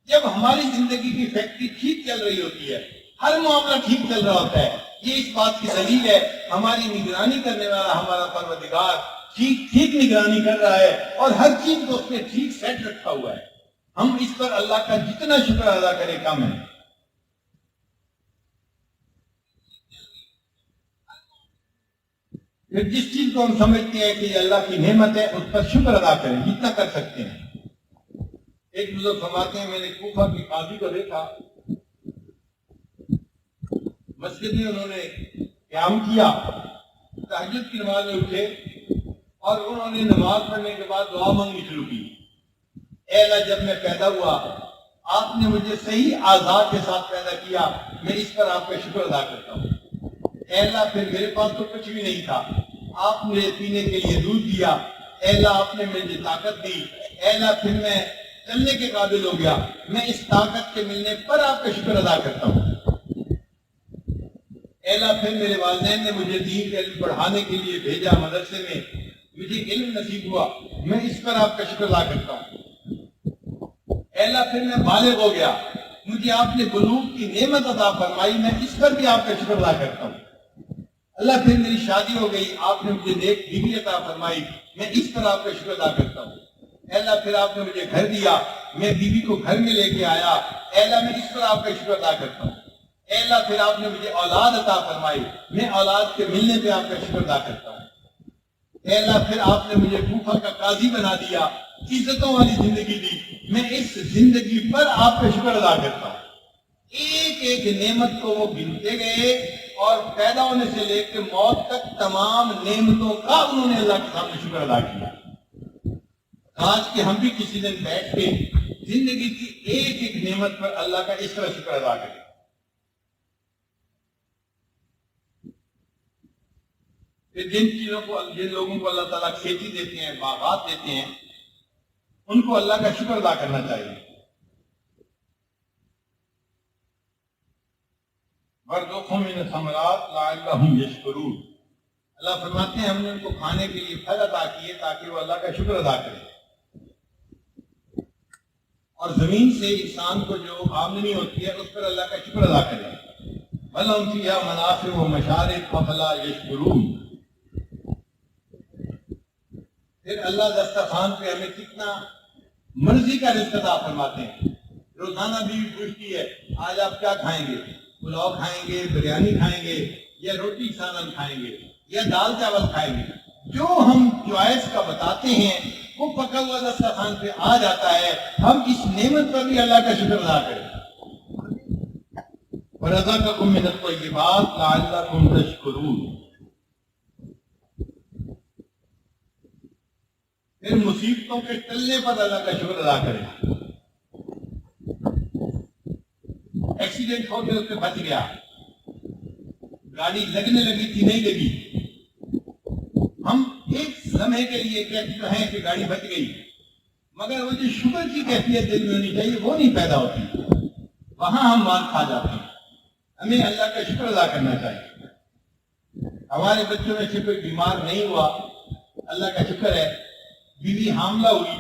جب ہماری زندگی کی فیکٹری ٹھیک چل رہی ہوتی ہے، ہر معاملہ ٹھیک چل رہا ہوتا ہے، یہ اس بات کی دلیل ہے ہماری نگرانی کرنے والا ہمارا پروردگار ٹھیک نگرانی کر رہا ہے اور ہر چیز کو اس نے ٹھیک سیٹ رکھا ہوا ہے۔ ہم اس پر اللہ کا جتنا شکر ادا کریں کم ہے۔ پھر جس چیز کو ہم سمجھتے ہیں کہ یہ اللہ کی نعمت ہے، اس پر شکر ادا کریں جتنا کر سکتے ہیں۔ ایک بزرگ فرماتے ہیں، میں نے کوفہ کی قاضی کو دیکھا، مسجد میں انہوں نے قیام کیا، تہجد کی نماز میں اٹھے اور انہوں نے نماز پڑھنے کے بعد دعا مانگنی شروع کی۔ اے اللہ، جب میں پیدا ہوا آپ نے مجھے صحیح اعضاء کے ساتھ پیدا کیا، میں اس پر آپ کا شکر ادا کرتا ہوں۔ اے اللہ، پھر میرے پاس تو کچھ بھی نہیں تھا، آپ مجھے پینے کے لیے دودھ دیا۔ اے اللہ، آپ نے مجھے طاقت دی۔ اے اللہ، پھر میں چلنے کے قابل ہو گیا، میں اس طاقت کے ملنے پر آپ کا شکر ادا کرتا ہوں۔ اے اللہ، پھر میرے والدین نے مجھے دین کا علم پڑھانے کے لیے بھیجا، مدرسے میں مجھے علم نصیب ہوا، میں اس پر آپ کا شکر ادا کرتا ہوں۔ اے اللہ، پھر میں بالغ ہو گیا، مجھے آپ نے بلوغ کی نعمت عطا فرمائی، میں اس پر بھی آپ کا شکر ادا کرتا ہوں۔ اللہ، پھر میری شادی ہو گئی، آپ نے مجھے نیک بیوی عطا فرمائی، میں اس پر آپ کا شکر ادا کرتا ہوں۔ اے اللہ، پھر آپ نے مجھے گھر دیا، میں بیوی کو گھر میں لے کے آیا، اے اللہ، میں اس پر آپ کا شکر ادا کرتا ہوں۔ اے اللہ، پھر آپ نے مجھے اولاد عطا فرمائی، میں اولاد کے ملنے پہ آپ کا شکر ادا کرتا ہوں۔ اے اللہ، پھر آپ نے مجھے کوفہ کا قاضی بنا دیا، عزتوں والی زندگی دی، میں اس زندگی پر آپ کا شکر ادا کرتا ہوں۔ ایک ایک نعمت کو وہ گنتے گئے اور پیدا ہونے سے لے کے موت تک تمام نعمتوں کا انہوں نے اللہ کے سامنے شکر ادا کیا۔ آج کہ ہم بھی کسی دن بیٹھ کے زندگی کی ایک ایک نعمت پر اللہ کا اس طرح شکر ادا کریں۔ پھر جن لوگوں کو اللہ تعالیٰ کھیتی دیتے ہیں، باغات دیتے ہیں، ان کو اللہ کا شکر ادا کرنا چاہیے۔ وَارْزُقْهُم مِّنَ الثَّمَرَاتِ لَعَلَّهُمْ يَشْكُرُونَ۔ اللہ فرماتے ہیں ہم نے ان کو کھانے کے لیے پھل عطا کیے تاکہ وہ اللہ کا شکر ادا کریں۔ اور زمین سے انسان کو جو آمدنی ہوتی ہے اس پر اللہ کا شکر ادا کریں۔ وَلَهُمْ فِيهَا مَنَافِعُ وَمَشَارِبُ أَفَلَا يَشْكُرُونَ۔ پھر اللہ دسترخوان پہ ہمیں کتنا مرضی کا رزق عطا فرماتے ہیں۔ روزانہ بیوی پوچھتی ہے آج آپ کیا کھائیں گے؟ پلاؤ کھائیں گے، بریانی کھائیں گے، یا روٹی سالن کھائیں گے، یا دال چاول کھائیں گے۔ جو ہم چوائس کا بتاتے ہیں وہ پکا ہوا دسترخوان پہ آ جاتا ہے۔ ہم اس نعمت پر بھی اللہ کا شکر ادا کریں۔ وَرَزَقَكُم مِّنَ الطَّيِّبَاتِ لَعَلَّكُمْ تَشْكُرُونَ۔ پھر مصیبتوں کے ٹلنے پر اللہ کا شکر ادا کریں۔ ایکسیڈنٹ ہو کے اس پہ بچ گیا، گاڑی لگنے لگی تھی نہیں لگی، ہم ایک لمحے کے لیے کہتے ہیں کہ گاڑی بچ گئی، مگر وہ جو شکر کی کیفیت دل میں ہونی چاہیے وہ نہیں پیدا ہوتی، وہاں ہم مار کھا جاتے ہیں۔ ہمیں اللہ کا شکر ادا کرنا چاہیے۔ ہمارے بچوں میں سے کوئی بیمار نہیں ہوا، اللہ کا شکر ہے۔ بیوی حاملہ ہوئی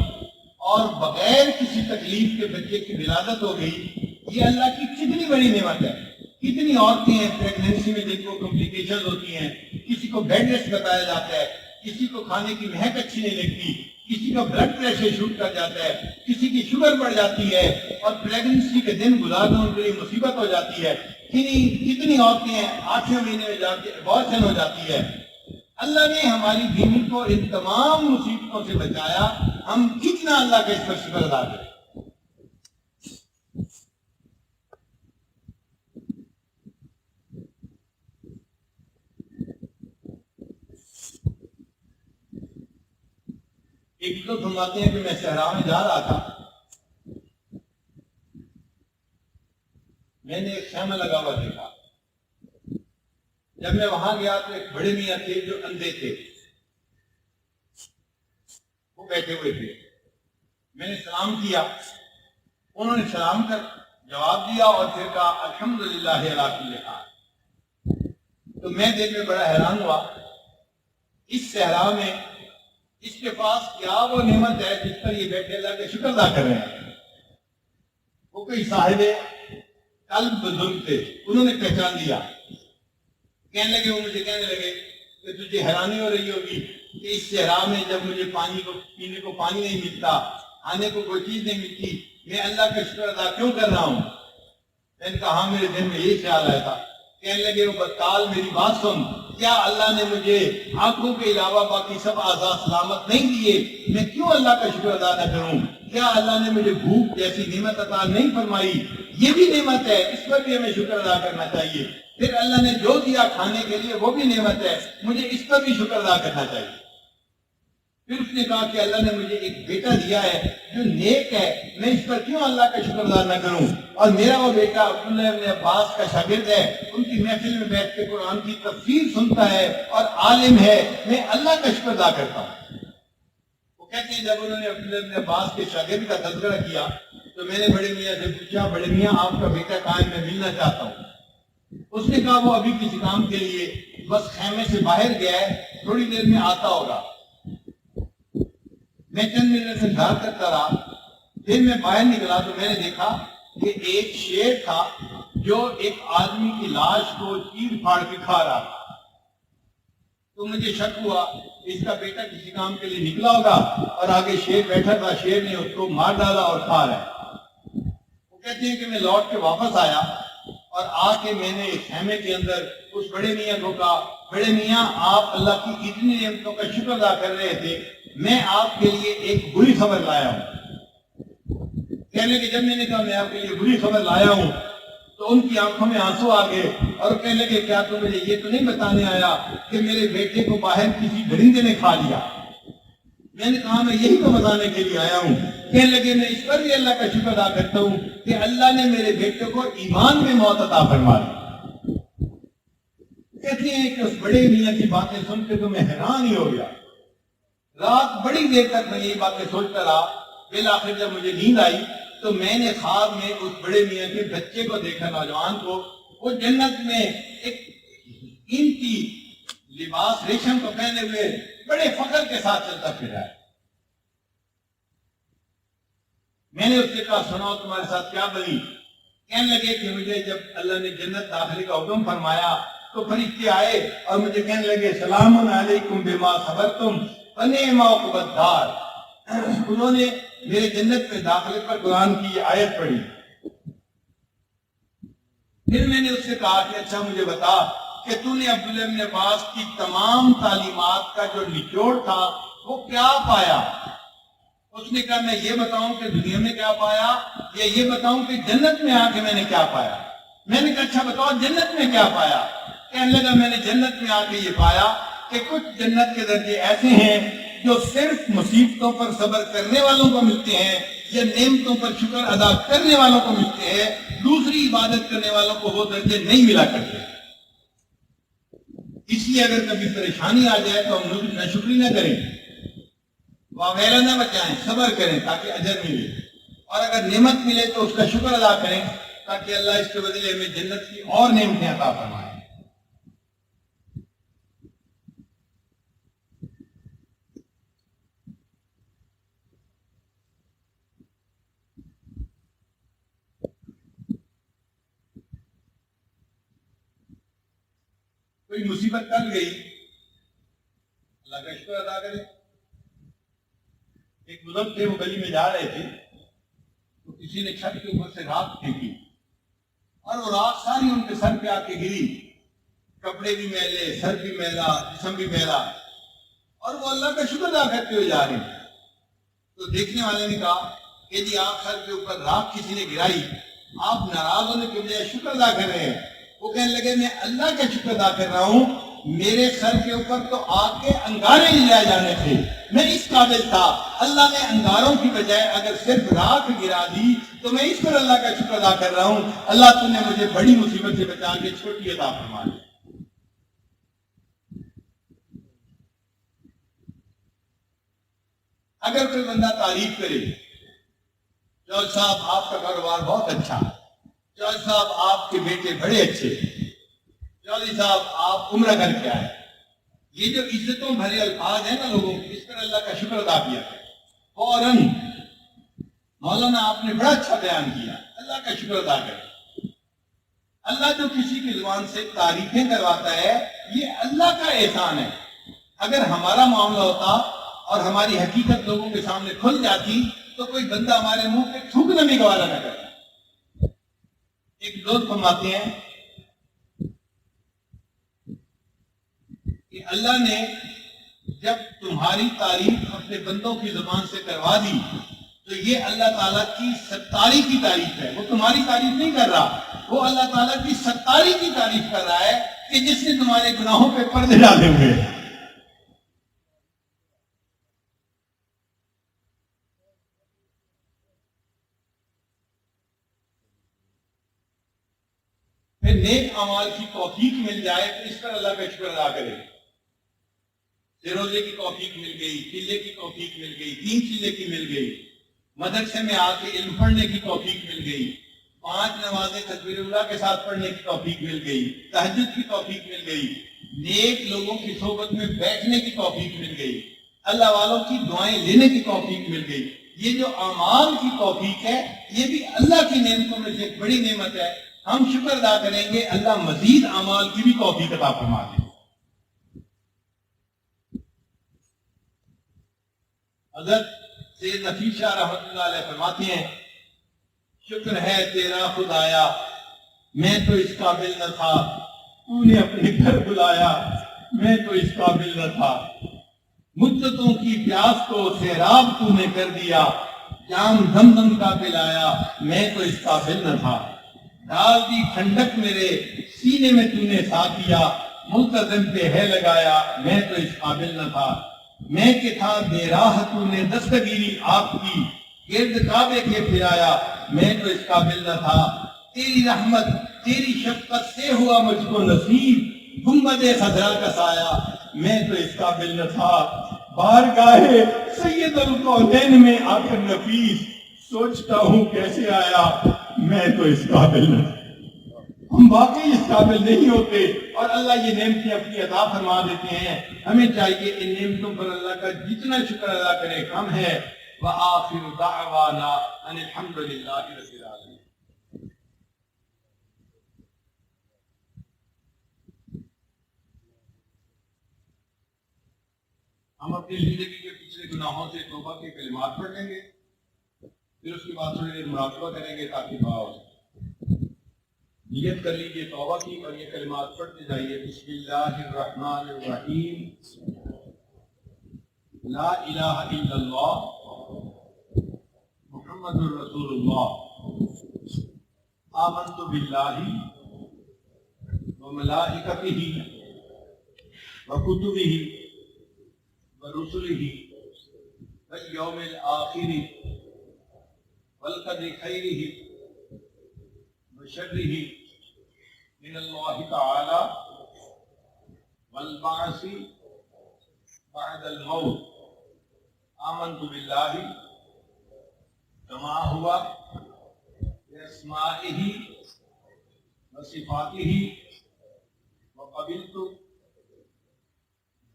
اور بغیر کسی تکلیف کے بچے کی ولادت ہو گئی، یہ اللہ کی کتنی بڑی نعمت ہے۔ کتنی عورتیں ہیں پریگنینسی میں جن کو کمپلیکیشن ہوتی ہیں، کسی کو بیڈ ریسٹ بتایا جاتا ہے، کسی کو کھانے کی مہک اچھی نہیں لگتی، کسی کا بلڈ پریشر شوٹ کر جاتا ہے، کسی کی شوگر بڑھ جاتی ہے اور پریگنینسی کے دن گزارنا ان کے لیے مصیبت ہو جاتی ہے۔ کتنی عورتیں ہیں 8ویں مہینے میں جا کے ابارشن ہو جاتی ہے۔ اللہ نے ہماری بیوی کو ان تمام مصیبتوں سے بچایا، ہم کتنا اللہ کا اس پر شکر ادا کریں۔ ایک تو فرماتے ہیں کہ میں صحرا میں جا رہا تھا، میں لگا ہوا دیکھا. جب میں وہاں گیا تو ایک بڑے میاں تھے جو اندھے تھے, وہ بیٹھے ہوئے تھے. میں نے سلام کیا, انہوں نے سلام کر جواب دیا اور پھر کہا الحمدللہ علی کل حال. تو میں دیکھ میں بڑا حیران ہوا, اس صحرا میں اس کے پاس کیا وہ نعمت ہے جس پر یہ بیٹھے اللہ کا شکر ادا کر رہے ہیں. وہ کوئی صاحب قلب بزرگ تھے, انہوں نے پہچان لیا. کہنے لگے, وہ مجھے کہنے لگے کہ تجھے حیرانی ہو رہی ہوگی کہ اس صحرا میں جب مجھے پانی کو پینے کو پانی نہیں ملتا, کھانے کو کوئی چیز نہیں ملتی, میں اللہ کا شکر ادا کیوں کر رہا ہوں. میں نے کہا ہاں میرے دل میں یہ خیال آیا تھا. کہنے لگے وہ بطال میری بات سن, کیا اللہ نے مجھے آنکھوں کے علاوہ باقی سب اعضاء سلامت نہیں دیے, میں کیوں اللہ کا شکر ادا نہ کروں. کیا اللہ نے مجھے بھوک جیسی نعمت عطا نہیں فرمائی, یہ بھی نعمت ہے, اس پر بھی ہمیں شکر ادا کرنا چاہیے. پھر اللہ نے جو دیا کھانے کے لیے وہ بھی نعمت ہے, مجھے اس پر بھی شکر ادا کرنا چاہیے. پھر اس نے کہا کہ اللہ نے مجھے ایک بیٹا دیا ہے جو نیک ہے, میں اس پر کیوں اللہ کا شکر ادا نہ کروں. اور میرا وہ بیٹا عبداللہ ابن عباس کا شاگرد ہے, ان کی محفل میں بیٹھ کے قرآن کی تفسیر سنتا ہے اور عالم ہے, میں اللہ کا شکر ادا کرتا ہوں. وہ کہتے ہیں جب انہوں نے عبداللہ ابن عباس کے شاگرد کا تذکرہ کیا تو میں نے بڑے میاں سے پوچھا, بڑے میاں آپ کا بیٹا کہاں ہے, میں ملنا چاہتا ہوں. اس نے کہا وہ ابھی کسی کام کے لیے بس خیمے سے باہر گیا ہے, تھوڑی دیر میں آتا ہوگا. میں چند منٹ انتظار کرتا رہا. پھر میں باہر نکلا تو میں نے دیکھا کہ ایک شیر تھا جو ایک آدمی کی لاش کو چیر پھاڑ کے کھا رہا تھا. تو مجھے شک ہوا اس کا بیٹا کسی کام کے لیے نکلا ہوگا اور آگے شیر بیٹھا تھا, شیر نے اس کو مار ڈالا اور کھا رہا ہے. وہ کہتے ہیں کہ میں لوٹ کے واپس آیا اور آ کے میں نے خیمے کے اندر اس بڑے میاں کو کہا, بڑے میاں آپ اللہ کی اتنی نعمتوں کا شکر ادا کر رہے تھے, میں آپ کے لیے ایک بری خبر لایا ہوں. کہنے کہ جب میں نے کہا میں آپ کے لیے بری خبر لایا ہوں تو ان کی آنکھوں میں آنسو آ گئے اور کہنے لگے کیا تو مجھے یہ تو نہیں بتانے آیا کہ میرے بیٹے کو باہر کسی درندے نے کھا لیا. میں نے کہا میں یہی تو بتانے کے لیے آیا ہوں. کہنے لگے میں اس پر بھی اللہ کا شکر ادا کرتا ہوں کہ اللہ نے میرے بیٹے کو ایمان میں موت عطا فرما دی. کہتے ہیں کہ اس بڑے میاں کی باتیں سن کے تو میں حیران ہی ہو گیا. رات بڑی دیر تک میں یہ باتیں سوچتا رہا. بالآخر جب مجھے نیند آئی تو میں نے خواب میں اس بڑے میاں کے بچے کو دیکھا, نوجوان کو. وہ جنت میں ایک قیمتی لباس ریشم کو پہنے ہوئے بڑے فخر کے ساتھ چلتا پھر رہا ہے. میں نے اس سے کہا سناؤ تمہارے ساتھ کیا بنی. کہنے لگے کہ مجھے جب اللہ نے جنت داخلے کا حکم فرمایا تو فرشتے آئے اور مجھے کہنے لگے سلام علیکم بما صبرتم فنعم عقبی الدار. انہوں نے میرے جنت میں داخلے پر قرآن کی آیت پڑھی. پھر میں نے اس سے کہا کہ اچھا مجھے بتا کہ تو نے عبداللہ بن عباس کی تمام تعلیمات کا جو نچوڑ تھا وہ کیا پایا. اس نے کہا میں یہ بتاؤں کہ دنیا میں کیا پایا یا یہ بتاؤں کہ جنت میں آ کے میں نے کیا پایا. میں نے کہا اچھا بتاؤ جنت میں کیا پایا. کہنے لگا میں نے جنت میں آ کے یہ پایا کہ کچھ جنت کے درجے ایسے ہیں جو صرف مصیبتوں پر صبر کرنے والوں کو ملتے ہیں یا نعمتوں پر شکر ادا کرنے والوں کو ملتے ہیں, دوسری عبادت کرنے والوں کو وہ درجے نہیں ملا کرتے. اس لیے اگر کبھی پریشانی آ جائے تو ہم ناشکری نہ کریں, واویلا نہ بچائیں, صبر کریں تاکہ اجر ملے, اور اگر نعمت ملے تو اس کا شکر ادا کریں تاکہ اللہ اس کے بدلے ہمیں جنت کی اور نعمتیں عطا فرمائے. کوئی مصیبت ٹل گئی اللہ کا شکر ادا کرے. ایک بزرگ تھے, وہ گلی میں جا رہے تھے تو کسی نے چھت کے اوپر سے راکھ پھینکی اور وہ راکھ ساری ان کے سر پہ آ کے گری. کپڑے بھی میلے, سر بھی میلا, جسم بھی میلا, اور وہ اللہ کا شکر ادا کرتے ہوئے جا رہے ہیں. تو دیکھنے والے نے کہا کہ جی آپ سر کے اوپر راکھ کسی نے گرائی, آپ ناراض ہونے کے بجائے شکر ادا کر رہے ہیں. وہ کہنے لگے میں اللہ کا شکر ادا کر رہا ہوں, میرے سر کے اوپر تو آگ کے انگارے لے جائے جانے تھے, میں اس قابل تھا. اللہ نے انگاروں کی بجائے اگر صرف راکھ گرا دی تو تو میں اس پر اللہ کا شکر ادا کر رہا ہوں، اللہ تو نے مجھے بڑی مصیبت سے بچا کے چھوٹی عطا فرما دی۔ اگر کوئی بندہ تعریف کرے، جوہر صاحب آپ کا کاروبار بہت اچھا ہے، جوہر صاحب آپ کے بیٹے بڑے اچھے، جوہر صاحب آپ عمرہ کر کے آئے، یہ جو عزتوں بھرے الفاظ ہیں نا لوگوں کے، اس پر اللہ کا شکر ادا کیا ہے۔ فوراً مولانا آپ نے بڑا اچھا بیان کیا، اللہ کا شکر ادا کریں۔ اللہ جو کسی کی زبان سے تعریفیں کرواتا ہے، یہ اللہ کا احسان ہے۔ اگر ہمارا معاملہ ہوتا اور ہماری حقیقت لوگوں کے سامنے کھل جاتی تو کوئی بندہ ہمارے منہ پہ تھوکنا بھی گوارا نہ کرتا۔ ایک دوست فرماتے ہیں کہ اللہ نے جب تمہاری تعریف اپنے بندوں کی زبان سے کروا دی تو یہ اللہ تعالیٰ کی ستاری کی تعریف ہے، وہ تمہاری تعریف نہیں کر رہا، وہ اللہ تعالیٰ کی ستاری کی تعریف کر رہا ہے کہ جس نے تمہارے گناہوں پہ پردے ڈالے ہوئے ہیں۔ پھر نیک اعمال کی توفیق مل جائے تو اس پر اللہ کا شکر ادا کرے۔ روزے کی توفیق مل گئی، چلے کی توفیق مل گئی، 3 چلے کی مل گئی، مدرسے میں آ کے علم پڑھنے کی توفیق مل گئی، 5 نمازیں تکبیر اللہ کے ساتھ پڑھنے کی توفیق مل گئی، تہجد کی توفیق مل گئی، نیک لوگوں کی صحبت میں بیٹھنے کی توفیق مل گئی، اللہ والوں کی دعائیں لینے کی توفیق مل گئی۔ یہ جو اعمال کی توفیق ہے یہ بھی اللہ کی نعمتوں میں سے ایک بڑی نعمت ہے۔ ہم شکر ادا کریں گے، اللہ مزید اعمال کی بھی توفیق عطا فرما دے۔ حضرت سید نفیس شاہ رحمۃ اللہ علیہ فرماتے ہیں، شکر ہے تیرا خدایا میں تو اس قابل نہ تھا، تو نے اپنے گھر بلایا میں تو اس قابل نہ تھا، مدتوں کی پیاس کو سیراب تو نے کر دیا، جام زمزم کا پلایا میں تو اس قابل نہ تھا، ڈال دی ٹھنڈک میرے سینے میں تو نے ساتھیا، ملتزم پہ ہے لگایا میں تو اس قابل نہ تھا، میں کہ تھا بے راہ تو نے دستگیری آپ کی، گرد کعبے کے پھرایا میں تو اس قابل نہ تھا، تیری رحمت تیری شفقت سے ہوا مجھ کو نصیب، گنبد خضرا کا سایہ میں تو اس قابل نہ تھا، بارگاہ سید القونین میں آ کر نفیس سوچتا ہوں کیسے آیا میں تو اس قابل نہ تھا۔ ہم واقعی اس قابل نہیں ہوتے اور اللہ یہ نعمتیں اپنی عطا فرما دیتے ہیں۔ ہمیں چاہیے ان نعمتوں پر اللہ کا جتنا شکر ادا کرے کم ہے۔ وآخر دعوانا ان الحمد للہ رب العالمین۔ ہم اپنی زندگی کے پچھلے گناہوں سے توبہ کے کلمات پڑھ لیں گے، پھر اس کے بعد تھوڑی دیر مراقبہ کریں گے تاکہ دعا ہو جائے۔ نیت کر لیجیے توبہ کی اور یہ کلمات پڑھتے جائیے۔ بسم اللہ الرحمن الرحیم، لا الہ الا اللہ محمد الرسول اللہ، آمنت باللہ وملائکتہ وکتبہ ورسلہ والیوم الآخر والقدر خیرہ وشرہ من اللہ تعالی والبعث بعد الموت، آمنت باللہ کما ہوا باسمائہ وصفاتہ وقبلت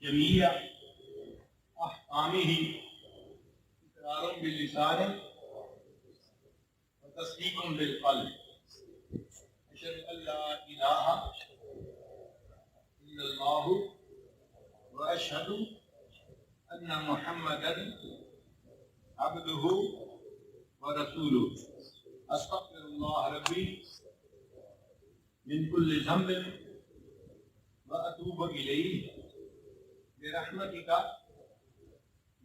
جمیع احکامہ اقرار باللسان وتصدیق بالقلب، اشہد ان لا الہ الا اللہ واشہد ان محمدا عبدہ ورسولہ، استغفر اللہ ربی من کل ذنب واتوب الیہ برحمتک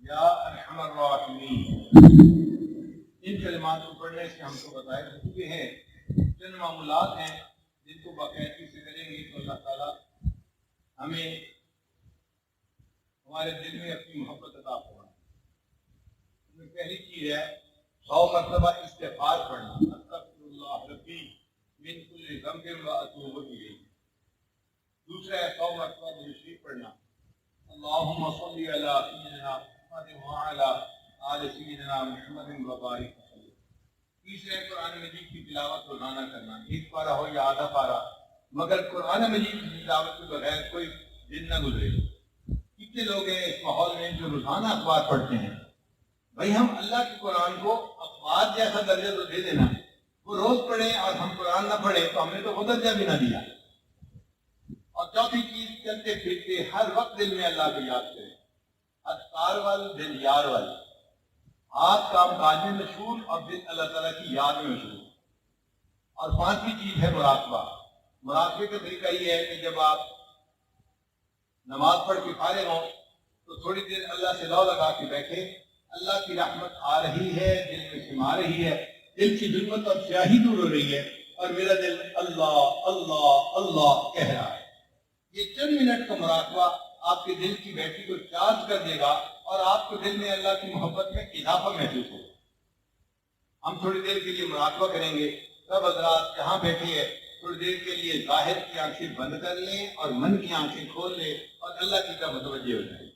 یا ارحم الراحمین۔ ان کلمات کو پڑھنے سے ہم کو بتائے چکے ہیں چند معمولات ہیں جن کو باقاعدگی سے کریں گے تو اللہ تعالیٰ ہمیں ہمارے دل میں اپنی محبت عطا فرمائے۔ پہلی چیز ہے 100 مرتبہ استغفار پڑھنا، استغفراللہ ربی من کل ذنب و اتوب الیہ۔ دوسرا ہے 100 مرتبہ درود شریف پڑھنا، اللہم صلی علی سیدنا محمد وعلی آل سیدنا محمد وبارک وسلم۔ تیسرا ہے قرآن مجید کی تلاوت روزانہ کرنا، ایک پارہ ہو یا آدھا پارہ، مگر قرآن مجید کی تلاوت کے بغیر کوئی دن نہ گزرے۔ کتنے لوگ ہیں اس ماحول میں جو روزانہ اخبار پڑھتے ہیں؟ بھائی ہم اللہ کے قرآن کو اخبار جیسا درجہ تو دے دینا، وہ روز پڑھیں اور ہم قرآن نہ پڑھیں تو ہم نے تو وہ درجہ بھی نہ دیا۔ اور چوتھی چیز، چلتے پھرتے ہر وقت دل میں اللہ کو یاد کریں، اذکار وال دل یار والی، ہاتھ کام کاج میں مشغول اور دل اللہ تعالیٰ کی یاد میں مشغول۔ اور پانچویں چیز ہے مراقبہ۔ مراقبے کا طریقہ یہ ہے کہ جب آپ نماز پڑھ کے فارغ ہوں تو تھوڑی دیر اللہ سے لو لگا کے بیٹھے، اللہ کی رحمت آ رہی ہے، دل میں سما رہی ہے، دل کی ظلمت اور سیاہی دور ہو رہی ہے اور میرا دل اللہ اللہ اللہ کہہ رہا ہے۔ یہ چند منٹ کا مراقبہ آپ کے دل کی بیٹری کو چارج کر دے گا اور آپ کو دل میں اللہ کی محبت میں اضافہ محسوس ہوگا۔ ہم تھوڑی دیر کے لیے مراقبہ کریں گے۔ سب حضرات جہاں بیٹھے ہیں تھوڑی دیر کے لیے ظاہر کی آنکھیں بند کر لیں اور من کی آنکھیں کھول لیں اور اللہ کی طرف متوجہ ہو جائیں۔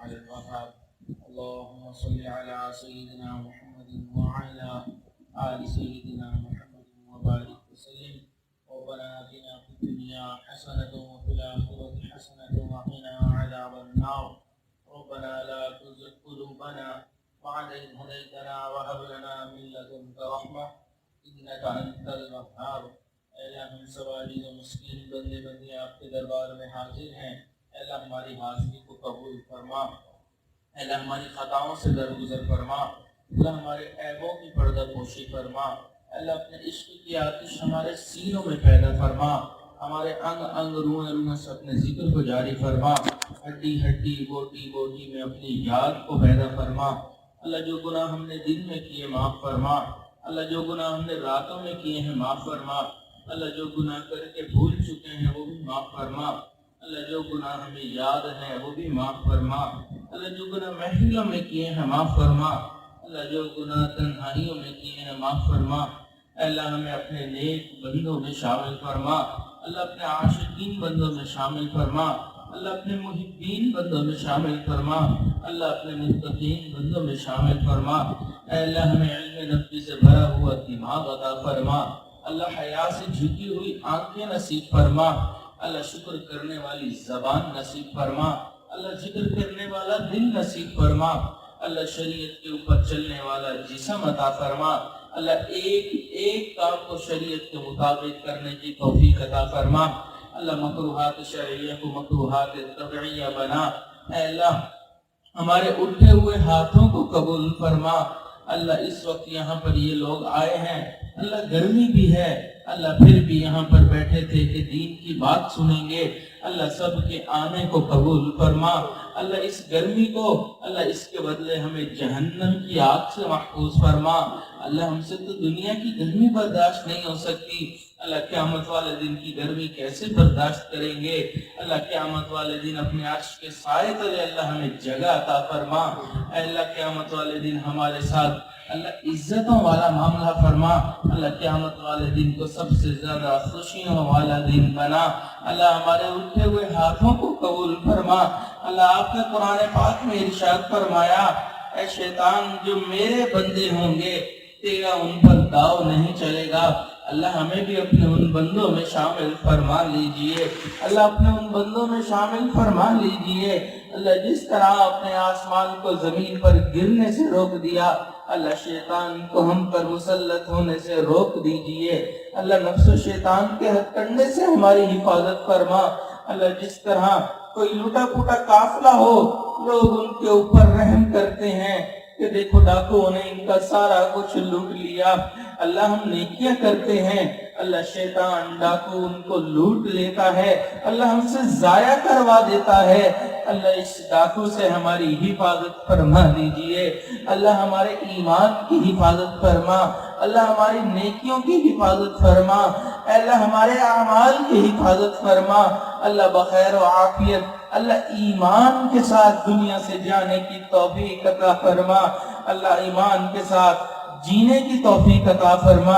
على الوهاب. اللهم صل على سيدنا محمد وعلى آل سيدنا محمد وبارك وسلم. ربنا آتنا في الدنيا حسنة وفي الآخرة حسنة وقنا عذاب النار. ربنا لا تزغ قلوبنا بعد إذ هديتنا وهب لنا من لدنك رحمة إنك أنت الوهاب. اے اللہ ہم سب عاجز و مسکین بندے بندے آپ کے دربار میں حاضر ہیں. اے اللہ ہماری حاضری کو قبول فرما. اے اللہ ہماری خطاؤں سے درگزر فرما. اللہ ہمارے عیبوں کی پردہ پوشی فرما. اے اللہ اپنے عشق کی آتش ہمارے سینوں میں پیدا فرما. ہمارے انگ انگ روح روح سے اپنے ذکر کو جاری فرما. ہڈی ہڈی بوٹی بوٹی میں اپنی یاد کو پیدا فرما. اللہ جو گناہ ہم نے دن میں کیے معاف فرما. اللہ جو گناہ ہم نے راتوں میں کیے ہیں معاف فرما. اللہ جو گناہ کر کے بھول چکے ہیں وہ بھی معاف فرما. اللہ جو گناہ ہمیں یاد ہے وہ بھی معاف فرما. اللہ جو گناہ محفلوں میں کیے ہیں معاف فرما. اللہ جو گناہ تنہائیوں میں کیے ہیں معاف فرما. اے اللہ ہمیں اپنے نیک بندوں میں شامل فرما. اللہ اپنے عاشقین بندوں میں شامل فرما. اللہ اپنے محبین بندوں میں شامل فرما. اللہ اپنے متقین بندوں میں شامل فرما. اے اللہ ہمیں علم نفی سے بھرا ہوا دماغ عطا فرما. اللہ حیا سے جھکی ہوئی آنکھیں نصیب فرما. اللہ شکر کرنے والی زبان نصیب فرما. اللہ ذکر کرنے والا دل نصیب فرما. اللہ شریعت کے اوپر چلنے والا جسم عطا فرما. اللہ ایک ایک کام کو شریعت کے مطابق کرنے کی توفیق عطا فرما. اللہ مکروہات شرعیہ کو مکروہات طبعیہ بنا. اے اللہ ہمارے اٹھے ہوئے ہاتھوں کو قبول فرما. اللہ اس وقت یہاں پر یہ لوگ آئے ہیں. اللہ گرمی بھی ہے. اللہ پھر بھی یہاں پر بیٹھے تھے کہ دین کی بات سنیں گے. اللہ سب کے آنے کو قبول فرما. اللہ اس گرمی کو اللہ اس کے بدلے ہمیں جہنم کی آگ سے محفوظ فرما. اللہ ہم سے تو دنیا کی گرمی برداشت نہیں ہو سکتی. اللہ قیامت والے دن کی گرمی کیسے برداشت کریں گے. اللہ قیامت والے دن اپنے عرش کے سائے تلے اللہ ہمیں جگہ عطا فرما. اے اللہ قیامت والے دن ہمارے ساتھ اللہ عزتوں والا معاملہ فرما. اللہ قیامت والے دن کو سب سے زیادہ خوشیوں والا دن بنا. اللہ ہمارے اٹھے ہوئے ہاتھوں کو قبول فرما. اللہ آپ نے قرآن پاک میں ارشاد فرمایا اے شیطان جو میرے بندے ہوں گے تیرا ان پر داؤ نہیں چلے گا. اللہ ہمیں بھی اپنے ان بندوں میں شامل فرما لیجئے. اللہ اپنے ان بندوں میں شامل فرما لیجئے. اللہ جس طرح اپنے آسمان کو زمین پر گرنے سے روک دیا اللہ شیطان کو ہم پر مسلط ہونے سے روک دیجئے. اللہ نفس و شیطان کے ہتھکنڈے سے ہماری حفاظت فرما. اللہ جس طرح کوئی لوٹا پوٹا قافلہ ہو لوگ ان کے اوپر رحم کرتے ہیں کہ دیکھو ڈاکوؤں نے ان کا سارا کچھ لوٹ لیا. اللہ ہم نیکیاں کرتے ہیں. اللہ شیطان ڈاکو ان کو لوٹ لیتا ہے. اللہ ہم سے ضائع کروا دیتا ہے. اللہ اس ڈاکو سے ہماری حفاظت فرما دیجئے. اللہ ہمارے ایمان کی حفاظت فرما. اللہ ہماری نیکیوں کی حفاظت فرما. اللہ ہمارے اعمال کی حفاظت فرما. اللہ بخیر و عافیت اللہ ایمان کے ساتھ دنیا سے جانے کی توفیق عطا فرما. اللہ ایمان کے ساتھ جینے کی توفیق عطا فرما.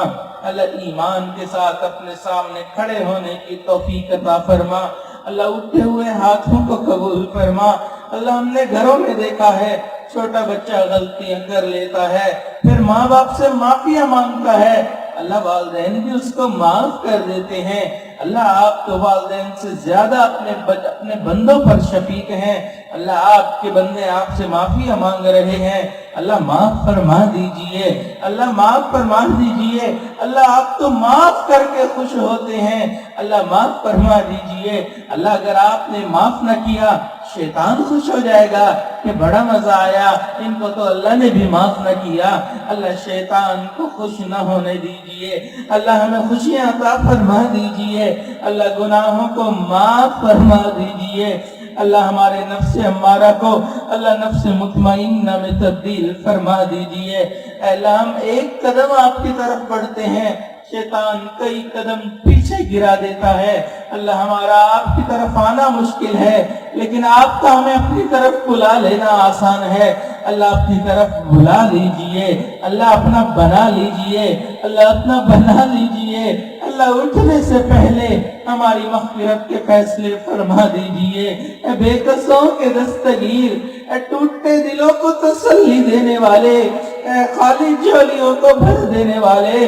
اللہ ایمان کے ساتھ اپنے سامنے کھڑے ہونے کی توفیق عطا فرما. اللہ اٹھے ہوئے ہاتھوں کو قبول فرما. اللہ ہم نے گھروں میں دیکھا ہے چھوٹا بچہ غلطیاں کر لیتا ہے پھر ماں باپ سے معافیاں مانگتا ہے. اللہ والدین بھی اس کو معاف کر دیتے ہیں. اللہ آپ تو والدین سے زیادہ اپنے بندوں پر شفیق ہیں. اللہ آپ کے بندے آپ سے معافیاں مانگ رہے ہیں. اللہ معاف فرما دیجئے. اللہ معاف فرما دیجئے. اللہ آپ تو معاف کر کے خوش ہوتے ہیں. اللہ معاف فرما دیجئے. اللہ اگر آپ نے معاف نہ کیا شیطان خوش ہو جائے گا کہ بڑا مزہ آیا ان کو تو اللہ نے بھی معاف نہ کیا. اللہ شیطان کو خوش نہ ہونے دیجئے. اللہ ہمیں خوشیاں عطا فرما دیجئے. اللہ گناہوں کو معاف فرما دیجئے. اللہ ہمارے نفس امارہ کو اللہ نفس مطمئنہ میں تبدیل فرما دیجئے. اللہ ہم ایک قدم آپ کی طرف بڑھتے ہیں شیطان کئی قدم پیچھے گرا دیتا ہے. اللہ ہمارا آپ کی طرف آنا مشکل ہے لیکن آپ کا ہمیں اپنی طرف بلا لینا آسان ہے. اللہ اپنی طرف بلا لیجئے. اللہ اپنا بنا لیجئے. اللہ اپنا بنا لیجئے. اللہ اٹھنے سے پہلے ہماری مغفرت کے فیصلے فرما دیجئے. اے بے قصوں کے دستگیر اے ٹوٹتے دلوں کو تسلی دینے والے، اے خالی جھولیوں کو بھر دینے والے،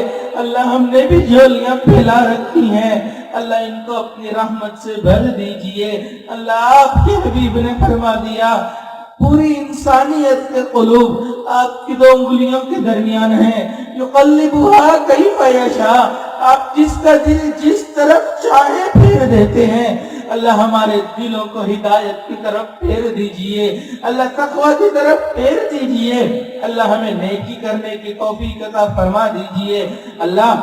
اللہ ہم نے بھی جھولیاں پھیلا رکھی ہیں، اللہ ان کو اپنی رحمت سے بھر دیجئے۔ اللہ آپ کے حبیب نے فرما دیا پوری انسانیت کے قلوب آپ کی دو انگلیوں کے درمیان ہیں، یقلبھا کیف یشاء، آپ جس کا دل جس طرف چاہے پھیر دیتے ہیں۔ اللہ ہمارے دلوں کو ہدایت کی طرف پھیر دیجئے، اللہ تقوی کی طرف پھیر دیجئے، اللہ ہمیں نیکی کرنے کی توفیق عطا فرما دیجئے، اللہ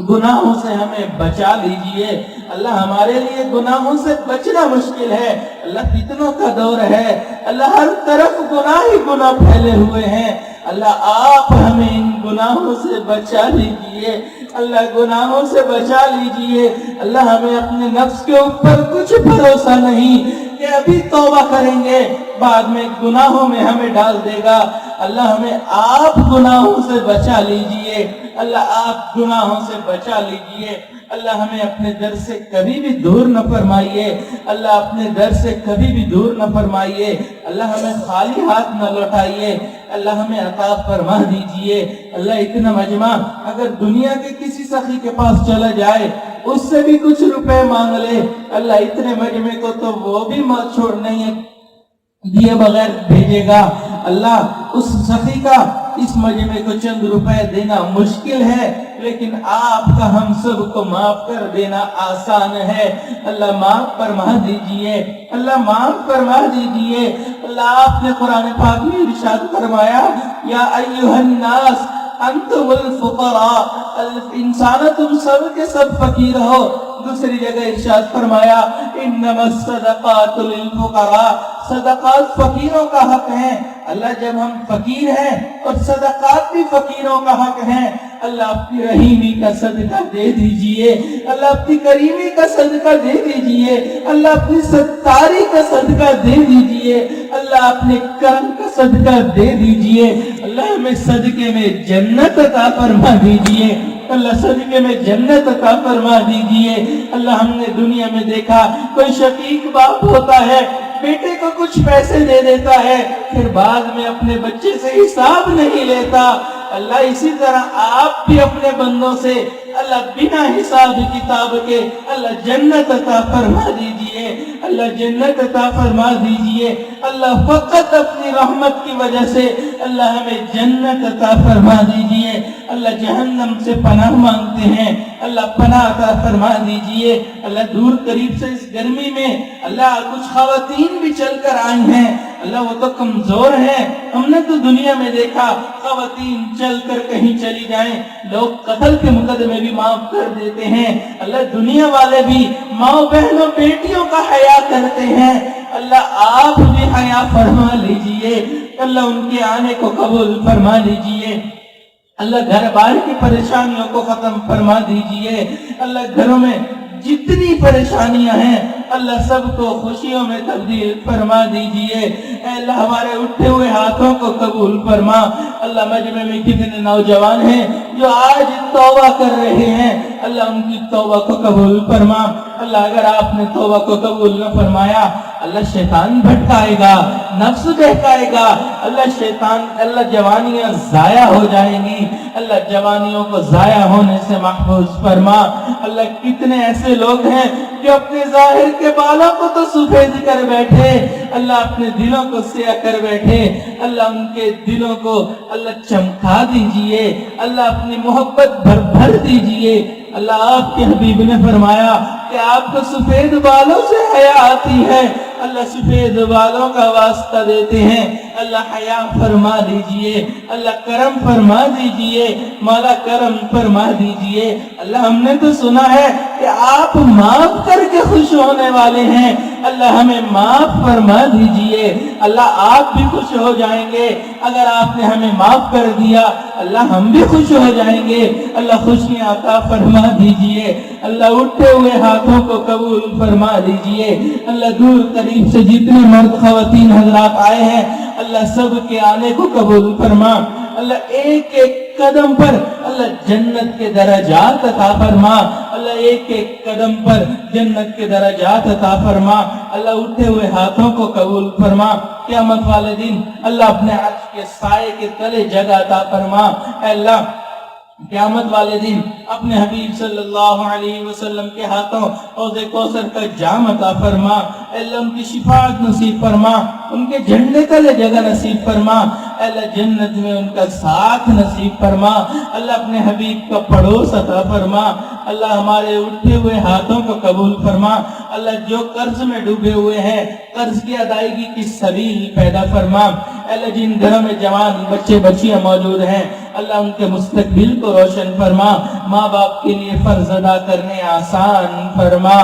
گناہوں سے ہمیں بچا لیجئے، اللہ ہمارے لیے گناہوں سے بچنا مشکل ہے، اللہ فتنوں کا دور ہے، اللہ ہر طرف گناہ ہی گناہ پھیلے ہوئے ہیں، اللہ آپ ہمیں ان گناہوں سے بچا لیجئے، اللہ گناہوں سے بچا لیجئے، اللہ ہمیں اپنے نفس کے اوپر کچھ بھروسہ نہیں کہ ابھی توبہ کریں گے بعد میں گناہوں میں ہمیں ڈال دے گا، اللہ ہمیں آپ گناہوں سے بچا لیجئے، اللہ آپ گناہوں سے بچا لیجئے، اللہ ہمیں اپنے در سے کبھی بھی دور نہ فرمائیے، اللہ اپنے در سے کبھی بھی دور نہ فرمائیے، اللہ ہمیں خالی ہاتھ نہ لوٹائیے، اللہ ہمیں عطا فرما دیجئے، اللہ اتنا مجمع اگر دنیا کے کسی سخی کے پاس چلا جائے اس سے بھی کچھ روپے مانگ لے، اللہ اتنے مجمع کو تو وہ بھی مت چھوڑ نہیں دیے بغیر بھیجے گا، اللہ اس سخی کا اس مجمع کو چند روپے دینا مشکل ہے لیکن آپ کا ہم سب کو معاف کر دینا آسان ہے، اللہ معاف فرما دیجئے، اللہ معاف فرما دیجئے، اللہ آپ نے قرآن پاک میں ارشاد فرمایا یا ایھا الناس انتم الفقراء، انسان تم سب کے سب فقیر ہو، دوسری جگہ ارشاد فرمایا انما الصدقات للفقراء، صدقات فقیروں کا حق ہیں، اللہ جب ہم فقیر ہیں اور صدقات بھی فقیروں کا حق ہیں، اللہ اپنی رحیمی کا صدقہ دے دیجئے، اللہ اپنی کریمی کا صدقہ دے دیجئے، اللہ اپنی ستاری کا صدقہ دے دیجئے، اللہ اپنے کرم کا صدقہ دے دیجئے، اللہ ہمیں صدقے میں جنت عطا فرما دیجئے، اللہ صدقے میں جنت عطا فرما دیجئے، اللہ ہم نے دنیا میں دیکھا کوئی شقیق باپ ہوتا ہے بیٹے کو کچھ پیسے دے دیتا ہے پھر بعد میں اپنے بچے سے حساب نہیں لیتا، اللہ اسی طرح آپ بھی اپنے بندوں سے اللہ بنا حساب کتاب کے اللہ جنت عطا فرما دیجئے، اللہ جنت عطا فرما دیجئے، اللہ فقط اپنی رحمت کی وجہ سے اللہ ہمیں جنت عطا فرما دیجئے، اللہ جہنم سے پناہ مانگتے ہیں، اللہ پناہ عطا فرما دیجئے، اللہ دور قریب سے اس گرمی میں اللہ کچھ خواتین بھی چل کر آئی ہیں، اللہ وہ تو کمزور ہیں، ہم نے تو دنیا میں دیکھا خواتین چل کر کہیں چلی جائیں لوگ قتل کے مقدمے بھی معاف کر دیتے ہیں، اللہ دنیا والے بھی ماں بہنوں بیٹیوں کا حیا کرتے ہیں، اللہ آپ بھی حیا فرما لیجئے، اللہ ان کے آنے کو قبول فرما لیجئے، اللہ گھر بار کی پریشانیوں کو ختم فرما دیجئے، اللہ گھروں میں جتنی پریشانیاں ہیں اللہ سب کو خوشیوں میں تبدیل فرما دیجئے، اے اللہ ہمارے اٹھے ہوئے ہاتھوں کو قبول فرما، اللہ مجمع میں کتنے نوجوان ہیں جو آج توبہ کر رہے ہیں، اللہ ان کی توبہ کو قبول فرما، اللہ اگر آپ نے توبہ کو قبول نہ فرمایا اللہ شیطان بھٹکائے گا، نفس بہکائے گا، اللہ شیطان اللہ جوانیاں ضائع ہو جائیں گی، اللہ جوانیوں کو ضائع ہونے سے محفوظ فرما، اللہ کتنے ایسے لوگ ہیں جو اپنے ظاہر کے بالوں کو تو سفید کر بیٹھے اللہ اپنے دلوں کو سیاہ کر بیٹھے، اللہ ان کے دلوں کو اللہ چمکا دیجئے، اللہ اپنی محبت بھر دیجئے، اللہ آپ کے حبیب نے فرمایا کہ آپ کو سفید بالوں سے حیا آتی ہے، اللہ سفید بالوں کا واسطہ دیتے ہیں، اللہ حیا فرما دیجئے، اللہ کرم فرما دیجئے، مولا کرم فرما دیجئے، اللہ ہم نے تو سنا ہے کہ آپ معاف کر کے خوش ہونے والے ہیں، اللہ ہمیں معاف فرما دیجئے، اللہ آپ بھی خوش ہو جائیں گے، اگر آپ نے ہمیں معاف کر دیا اللہ ہم بھی خوش ہو جائیں گے، اللہ خوشیاں عطا فرما دیجئے، اللہ اٹھے ہوئے ہاتھوں کو قبول فرما دیجئے، اللہ دور قریب سے جتنے مرد خواتین حضرات آئے ہیں اللہ سب کے آنے کو قبول فرما، اللہ ایک ایک قدم پر اللہ جنت کے درجات عطا فرما، اللہ ایک ایک قدم پر جنت کے درجات عطا فرما، اللہ اٹھے ہوئے ہاتھوں کو قبول فرما، قیامت والے دن اللہ اپنے عرش کے سائے کے تلے جگہ عطا فرما۔ اے اللہ قیامت والے دن اپنے حبیب صلی اللہ علیہ وسلم کے ہاتھوں حوض کوثر کا جام عطا فرما۔ اے اللہ ان کی شفاعت نصیب فرما، ان کے جھنڈے تلے جگہ نصیب فرما۔ اے اللہ جنت میں ان کا ساتھ نصیب فرما۔ اللہ اپنے حبیب کا پڑوس عطا فرما۔ اللہ ہمارے اٹھے ہوئے ہاتھوں کو قبول فرما۔ اللہ جو قرض میں ڈوبے ہوئے ہیں قرض کی ادائیگی کی سبیل پیدا فرما۔ اے اللہ جن گھروں میں جوان بچے بچیاں موجود ہیں اللہ ان کے مستقبل کو روشن فرما، ماں باپ کے لیے فرض ادا کرنے آسان فرما۔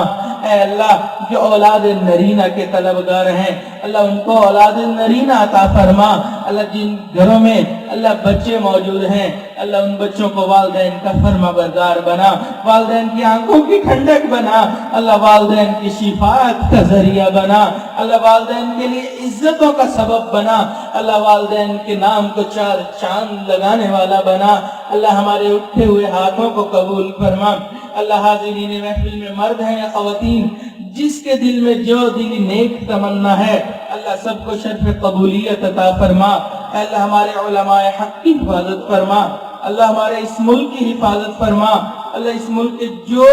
اے اللہ جو اولاد نرینہ کے طلبگار ہیں اللہ ان کو اولاد نرینہ عطا فرما۔ اللہ جن گھروں میں اللہ بچے موجود ہیں اللہ ان بچوں کو والدین کا فرما بردار بنا، والدین کی آنکھوں کی ٹھنڈک بنا، اللہ والدین کی شفاعت کا ذریعہ بنا، اللہ والدین کے لیے عزتوں کا سبب بنا، اللہ والدین کے نام کو چار چاند لگانے والا بنا۔ اللہ ہمارے اٹھے ہوئے ہاتھوں کو قبول فرما۔ اللہ حاضرین محفل میں مرد ہیں یا خواتین جس کے دل میں جو دلی نیک تمنا ہے اللہ سب کو شرف قبولیت عطا فرما۔ اے اللہ ہمارے علماء حق کی حفاظت فرما، اللہ ہمارے اس ملک کی حفاظت فرما۔ اللہ اس ملک کے جو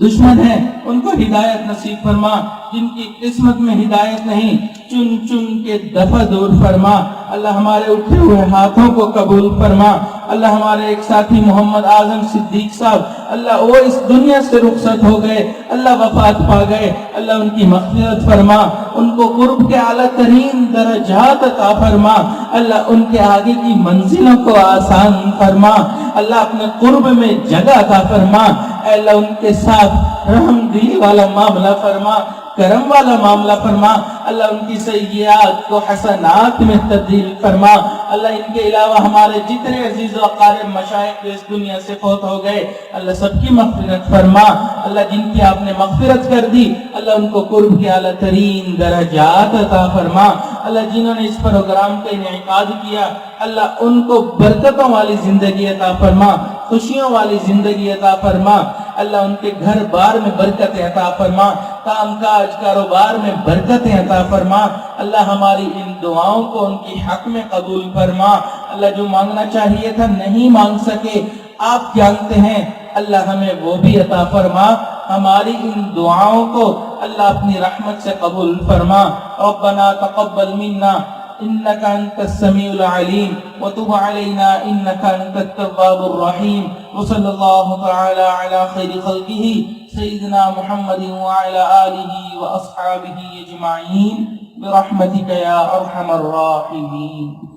دشمن ہیں ان کو ہدایت نصیب فرما، جن کی قسمت میں ہدایت نہیں چن چن کے دفع دور فرما۔ اللہ ہمارے اٹھے ہوئے ہاتھوں کو قبول فرما۔ اللہ ہمارے ایک ساتھی محمد اعظم صدیق صاحب اللہ وہ اس دنیا سے رخصت ہو گئے، اللہ وفات پا گئے، اللہ ان کی مغفرت فرما، ان کو قرب کے اعلیٰ ترین درجات عطا فرما، اللہ ان کے آگے کی منزلوں کو آسان فرما، اللہ اپنے قرب میں جگہ عطا فرما۔ اے اللہ ان کے ساتھ رحم دلی والا معاملہ فرما، کرم والا معاملہ فرما، اللہ ان کی سیئات کو حسنات میں تبدیل فرما۔ اللہ ان کے علاوہ ہمارے جتنے عزیز و اقارب مشائخ جو اس دنیا سے فوت ہو گئے اللہ سب کی مغفرت فرما۔ اللہ جن کی آپ نے مغفرت کر دی اللہ ان کو قرب کے اعلیٰ ترین درجات عطا فرما۔ اللہ جنہوں نے اس پروگرام کا انعقاد کیا اللہ ان کو برکتوں والی زندگی عطا فرما، خوشیوں والی زندگی عطا فرما۔ اللہ ان کے گھر بار میں برکت عطا فرما، کام کاج کاروبار میں برکت عطا فرما۔ اللہ ہماری ان دعاؤں کو ان کی حق میں قبول فرما۔ اللہ جو مانگنا چاہیے تھا نہیں مانگ سکے آپ جانتے ہیں اللہ ہمیں وہ بھی عطا فرما۔ ہماری ان دعاؤں کو اللہ اپنی رحمت سے قبول فرما۔ ربنا تقبل منا إنك أنت السميع العليم وتب علينا إنك أنت التواب الرحيم وصلى الله تعالى على خير خلقه سيدنا محمد وعلى آله وأصحابه أجمعين برحمتك يا أرحم الراحمين.